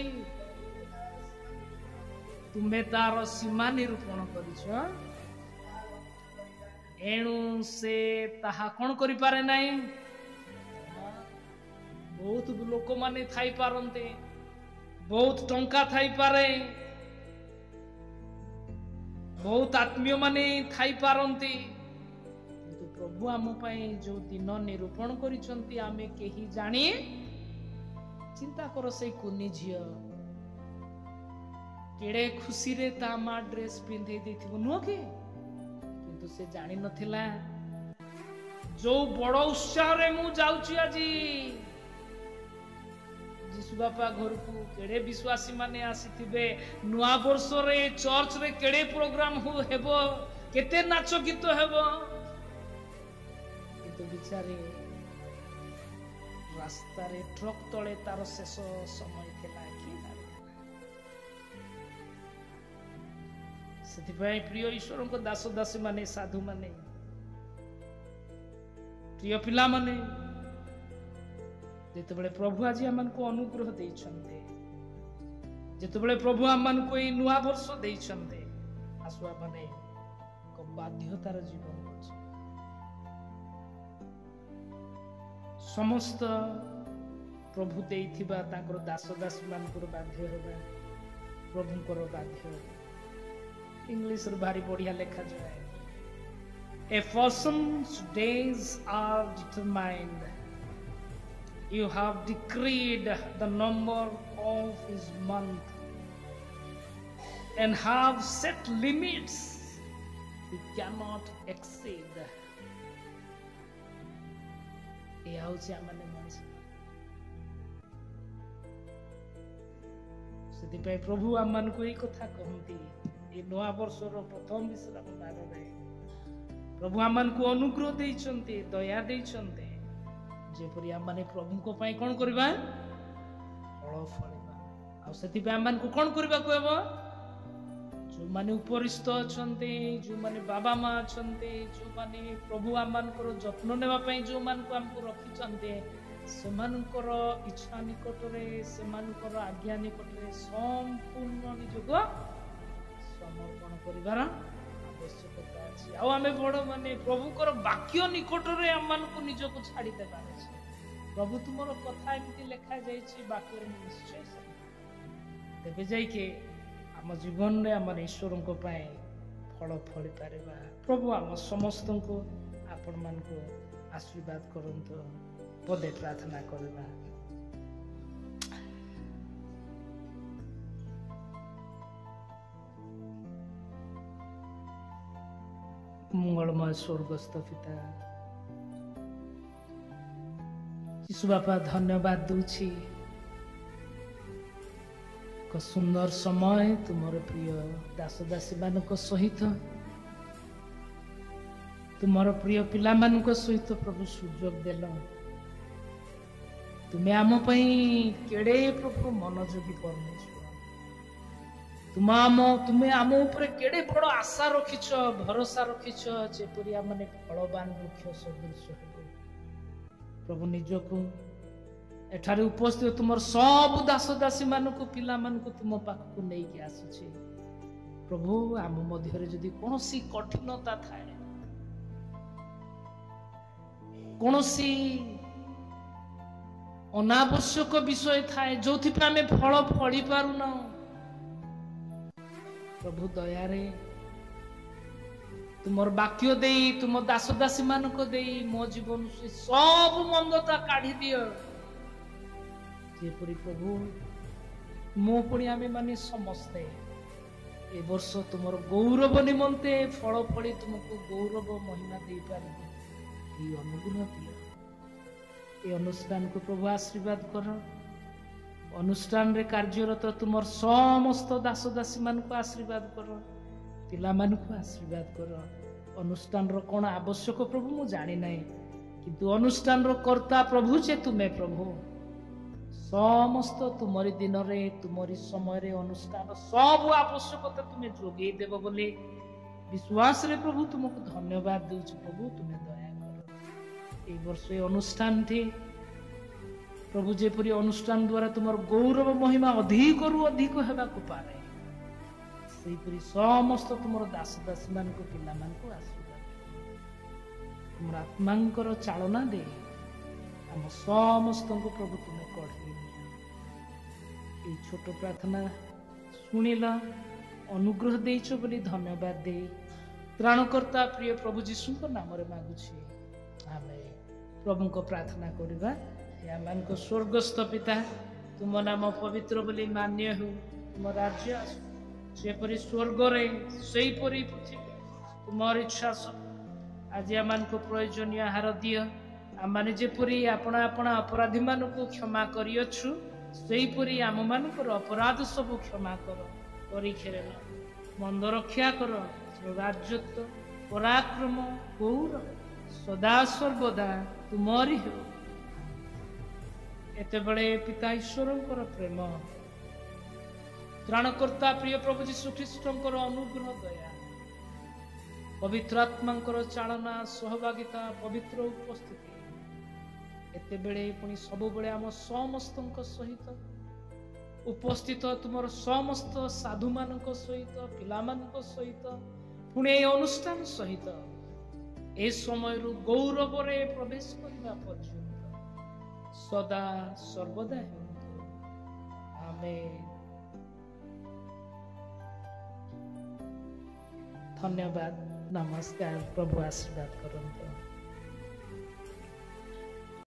ତୁମେ ତାର ସୀମା ନିରୂପଣ କରିଛ। ଏଣୁ ସେ ତାହା କଣ କରିପାରେ ନାହିଁ। ବହୁତ ଲୋକମାନେ ଥାଇପାରନ୍ତି, ବହୁତ ଟଙ୍କା ଥାଇପାରେ, ବହୁତ ଆତ୍ମୀୟ ମାନେ ଥାଇପାରନ୍ତି, କିନ୍ତୁ ପ୍ରଭୁ ଆମ ପାଇଁ ଯୋଉ ଦିନ ନିରୂପଣ କରିଛନ୍ତି ଆମେ କେହି ଜାଣି। ଚିନ୍ତା କର, ସେଇ କୁନି ଝିଅ କେଡେ ଖୁସିରେ ତା ମା ଡ୍ରେସ ପିନ୍ଧେଇ ଦେଇଥିବ, ନୁହଁ କି? କିନ୍ତୁ ସେ ଜାଣିନଥିଲା ଯୋଉ ବଡ ଉତ୍ସାହରେ ମୁଁ ଯାଉଛି ଆଜି ଯୀଶୁ ବାପା ଘରକୁ, କେଡେ ବିଶ୍ୱାସୀ ମାନେ ଆସିଥିବେ, ନୂଆ ବର୍ଷରେ ଚର୍ଚ୍ଚରେ କେଡେ ପ୍ରୋଗ୍ରାମ ହେବ, କେତେ ନାଚ ଗୀତ ହେବ, କିନ୍ତୁ ବିଚାରେ ରାସ୍ତାରେ ଟ୍ରକ୍ ତଳେ ତାର ଶେଷ ସମୟ ଥିଲା। କିଏ ଜାଣିଥିଲା? ସେଥିପାଇଁ ପ୍ରିୟ ଈଶ୍ୱରଙ୍କ ଦାସ ଦାସୀ ମାନେ, ସାଧୁ ମାନେ, ପ୍ରିୟ ପିଲାମାନେ, ଯେତେବେଳେ ପ୍ରଭୁ ଆଜି ଆମମାନଙ୍କୁ ଅନୁଗ୍ରହ ଦେଇଛନ୍ତି, ଯେତେବେଳେ ପ୍ରଭୁ ଆମମାନଙ୍କୁ ଏଇ ନୂଆ ବର୍ଷ ଦେଇଛନ୍ତି, ଆସୁ ମାନେ ଏକ ବାଧ୍ୟତାର ଜୀବନ ଅଛି। ସମସ୍ତ ପ୍ରଭୁ ଦେଇଥିବା ତାଙ୍କର ଦାସ ଦାସୀ ମାନଙ୍କର ବାଧ୍ୟ ହେବା ପ୍ରଭୁଙ୍କର ବାଧ୍ୟ। ଇଂଲିଶରେ ଭାରି ବଢିଆ ଲେଖାଯାଏ, A person's days are determined. You have decreed the number of his month and have set limits he cannot exceed. ଏହା ହଉଛି ଆମମାନେ ମଣିଷ। ସେଥିପାଇଁ ପ୍ରଭୁ ଆମମାନଙ୍କୁ ଏଇ କଥା କହନ୍ତି, ଏ ନୂଆ ବର୍ଷର ପ୍ରଥମ ବିଶ୍ରାମ ବାରରେ ପ୍ରଭୁ ଆମମାନଙ୍କୁ ଅନୁଗ୍ରହ ଦେଇଛନ୍ତି, ଦୟା ଦେଇଛନ୍ତି, ଯେପରି ଆମମାନେ ପ୍ରଭୁଙ୍କ ପାଇଁ କଣ କରିବା, ଫଳ ଫଳିବା। ଆଉ ସେଥିପାଇଁ ଆମମାନଙ୍କୁ କଣ କରିବାକୁ ହେବ? ଯୋଉମାନେ ଉପରିସ୍ଥ ଅଛନ୍ତି, ଯୋଉମାନେ ବାବା ମା ଅଛନ୍ତି, ଯୋଉମାନେ ପ୍ରଭୁ ଆମମାନଙ୍କର ଯତ୍ନ ନେବା ପାଇଁ ଯୋଉମାନଙ୍କୁ ଆମକୁ ରଖିଛନ୍ତି, ସେମାନଙ୍କର ଇଚ୍ଛା ନିକଟରେ, ସେମାନଙ୍କର ଆଜ୍ଞା ନିକଟରେ ସମ୍ପୂର୍ଣ୍ଣ ନିଜକୁ ସମର୍ପଣ କରିବାର ଆବଶ୍ୟକତା ଅଛି। ଆଉ ଆମେ ବଡ ମାନେ ପ୍ରଭୁଙ୍କର ବାକ୍ୟ ନିକଟରେ ଆମମାନଙ୍କୁ ନିଜକୁ ଛାଡି ଦେବାର ଅଛି। ପ୍ରଭୁ ତୁମର କଥା ଏମିତି ଲେଖା ଯାଇଛି ବାକ୍ୟରେ, ନିଶ୍ଚୟ ତେବେ ଯାଇକି ଆମ ଜୀବନରେ ଆମର ଈଶ୍ୱରଙ୍କ ପାଇଁ ଫଳ ଫଳି ପାରିବା। ପ୍ରଭୁ ଆମ ସମସ୍ତଙ୍କୁ ଆପଣମାନଙ୍କୁ ଆଶୀର୍ବାଦ କରନ୍ତୁ। ପଦେ ପ୍ରାର୍ଥନା କରିବା। ମଙ୍ଗଳମୟ ସ୍ୱର୍ଗସ୍ଥ ପିତା, ଯୀଶୁ ବାପା ଧନ୍ୟବାଦ ଦଉଛି ଏକ ସୁନ୍ଦର ସମୟ ତୁମର ପ୍ରିୟ ଦାସ ଦାସୀ ମାନଙ୍କ ସହିତ, ତୁମର ପ୍ରିୟ ପିଲାମାନଙ୍କ ସହିତ ପ୍ରଭୁ ସୁଯୋଗ ଦେଲ। ତୁମେ ଆମ ପାଇଁ କେଡ଼େ ପ୍ରଭୁ ମନୋଯୋଗୀ ପରମେଶ୍ୱର। ତୁମେ ଆମ ଉପରେ କେଡ଼େ ବଡ଼ ଆଶା ରଖିଛ, ଭରସା ରଖିଛ, ଯେପରି ଆମେ ଫଳବାନ ବୃକ୍ଷ ସଦୃଶ ହେବ। ପ୍ରଭୁ ନିଜକୁ ଏଠାରେ ଉପସ୍ଥିତ ତୁମର ସବୁ ଦାସ ଦାସୀ ମାନଙ୍କୁ, ପିଲାମାନଙ୍କୁ ତୁମ ପାଖକୁ ନେଇକି ଆସୁଛି। ପ୍ରଭୁ ଆମ ମଧ୍ୟରେ ଯଦି କୌଣସି କଠିନତା ଥାଏ, କୌଣସି ଅନାବଶ୍ୟକ ବିଷୟ ଥାଏ, ଯୋଉଥିପାଇଁ ଆମେ ଫଳ ଫଳି ପାରୁନାହୁଁ, ପ୍ରଭୁ ଦୟାରେ ତୁମର ବାକ୍ୟ ଦେଇ, ତୁମ ଦାସ ଦାସୀ ମାନଙ୍କ ଦେଇ ମୋ ଜୀବନ ସବୁ ମନ୍ଦତା କାଢି ଦିଅ। ଯେପରି ପ୍ରଭୁ ମୁଁ ପୁଣି ଆମେ ମାନେ ସମସ୍ତେ ଏ ବର୍ଷ ତୁମର ଗୌରବ ନିମନ୍ତେ ଫଳ ଫଳି ତୁମକୁ ଗୌରବ ମହିମା ଦେଇପାରିବୁ, ଏହି ଅନୁଗୁଣ ଦିଅ। ଏ ଅନୁଷ୍ଠାନକୁ ପ୍ରଭୁ ଆଶୀର୍ବାଦ କର। ଅନୁଷ୍ଠାନରେ କାର୍ଯ୍ୟରତ ତୁମର ସମସ୍ତ ଦାସ ଦାସୀ ମାନଙ୍କୁ ଆଶୀର୍ବାଦ କର, ପିଲାମାନଙ୍କୁ ଆଶୀର୍ବାଦ କର। ଅନୁଷ୍ଠାନର କ'ଣ ଆବଶ୍ୟକ ପ୍ରଭୁ ମୁଁ ଜାଣିନାହିଁ, କିନ୍ତୁ ଅନୁଷ୍ଠାନର କର୍ତ୍ତା ପ୍ରଭୁ ଯେ ତୁମେ ପ୍ରଭୁ, ସମସ୍ତ ତୁମରି ଦିନରେ, ତୁମରି ସମୟରେ ଅନୁଷ୍ଠାନ ସବୁ ଆବଶ୍ୟକତା ତୁମେ ଯୋଗେଇ ଦେବ ବୋଲି ବିଶ୍ୱାସରେ ପ୍ରଭୁ ତୁମକୁ ଧନ୍ୟବାଦ ଦେଉଛି। ପ୍ରଭୁ ତୁମେ ଦୟା କର। এই ବର୍ଷ ଏ ଅନୁଷ୍ଠାନଟି ପ୍ରଭୁ ଯେପରି ଅନୁଷ୍ଠାନ ଦ୍ୱାରା ତୁମର ଗୌରବ ମହିମା ଅଧିକରୁ ଅଧିକ ହେବାକୁ ପାରେ, ସେହିପରି ସମସ୍ତ ତୁମର ଦାସ ଦାସୀ ମାନଙ୍କୁ, ପିଲାମାନଙ୍କୁ ଆଶୀର୍ବାଦ ତୁମର ଆତ୍ମାଙ୍କର ଚାଳନା ଦେଇ ଆମ ସମସ୍ତଙ୍କୁ ପ୍ରଭୁ ତୁମେ କଢ଼େଇ ନିଅ। এই ছোট ପ୍ରାର୍ଥନା ଶୁଣିଲ, ଅନୁଗ୍ରହ ଦେଇଛ ବୋଲି ଧନ୍ୟବାଦ ଦେଇ ତ୍ରାଣକର୍ତ୍ତା ପ୍ରିୟ ପ୍ରଭୁ ଯୀଶୁଙ୍କ ନାମରେ ମାଗୁଛି, ଆମେ ପ୍ରଭୁଙ୍କ ପ୍ରାର୍ଥନା କରିବା। ଆମମାନଙ୍କ ସ୍ୱର୍ଗସ୍ଥ ପିତା, ତୁମ ନାମ ପବିତ୍ର ବୋଲି ମାନ୍ୟ ହେଉ, ତୁମ ରାଜ୍ୟ ଆସୁ, ଯେପରି ସ୍ୱର୍ଗରେ ସେହିପରି ପୃଥିବୀ। ତୁମର ଇଚ୍ଛା ଆଜି ଆମମାନଙ୍କୁ ପ୍ରୟୋଜନୀୟ ଆହାର ଦିଅ। ଆମମାନେ ଯେପରି ଆପଣା ଆପଣା ଅପରାଧୀ ମାନଙ୍କୁ କ୍ଷମା କରିଅଛୁ, ସେହିପରି ଆମମାନଙ୍କର ଅପରାଧ ସବୁ କ୍ଷମା କର। ପରୀକ୍ଷାରେ ମନ୍ଦ ରକ୍ଷା କର, ରାଜ୍ୟତ୍ୱ ପରାକ୍ରମ ଗୌରବ ସଦା ସର୍ବଦା ତୁମରି ହେଉ। ଏତେବେଳେ ପିତା ଈଶ୍ୱରଙ୍କର ପ୍ରେମ, ତ୍ରାଣକର୍ତ୍ତା ପ୍ରିୟ ପ୍ରଭୁ ଯୀଶୁ ଖ୍ରୀଷ୍ଟଙ୍କର ଅନୁଗ୍ରହ, ଦୟା, ପବିତ୍ର ଆତ୍ମାଙ୍କର ଚାଳନା, ସହଭାଗିତା, ପବିତ୍ର ଉପସ୍ଥିତି ଏତେବେଳେ ପୁଣି ସବୁବେଳେ ଆମ ସମସ୍ତଙ୍କ ସହିତ ଉପସ୍ଥିତ, ତୁମର ସମସ୍ତ ସାଧୁମାନଙ୍କ ସହିତ, ପିଲାମାନଙ୍କ ସହିତ, ପୁଣି ଏହି ଅନୁଷ୍ଠାନ ସହିତ ଏ ସମୟରୁ ଗୌରବରେ ପ୍ରବେଶ କରିବା ପର୍ଯ୍ୟନ୍ତ ସଦା ସର୍ବଦା ହେଉନ୍ତୁ। ଆମେନ୍। ଧନ୍ୟବାଦ, ନମସ୍କାର। ପ୍ରଭୁ ଆଶୀର୍ବାଦ କରନ୍ତୁ।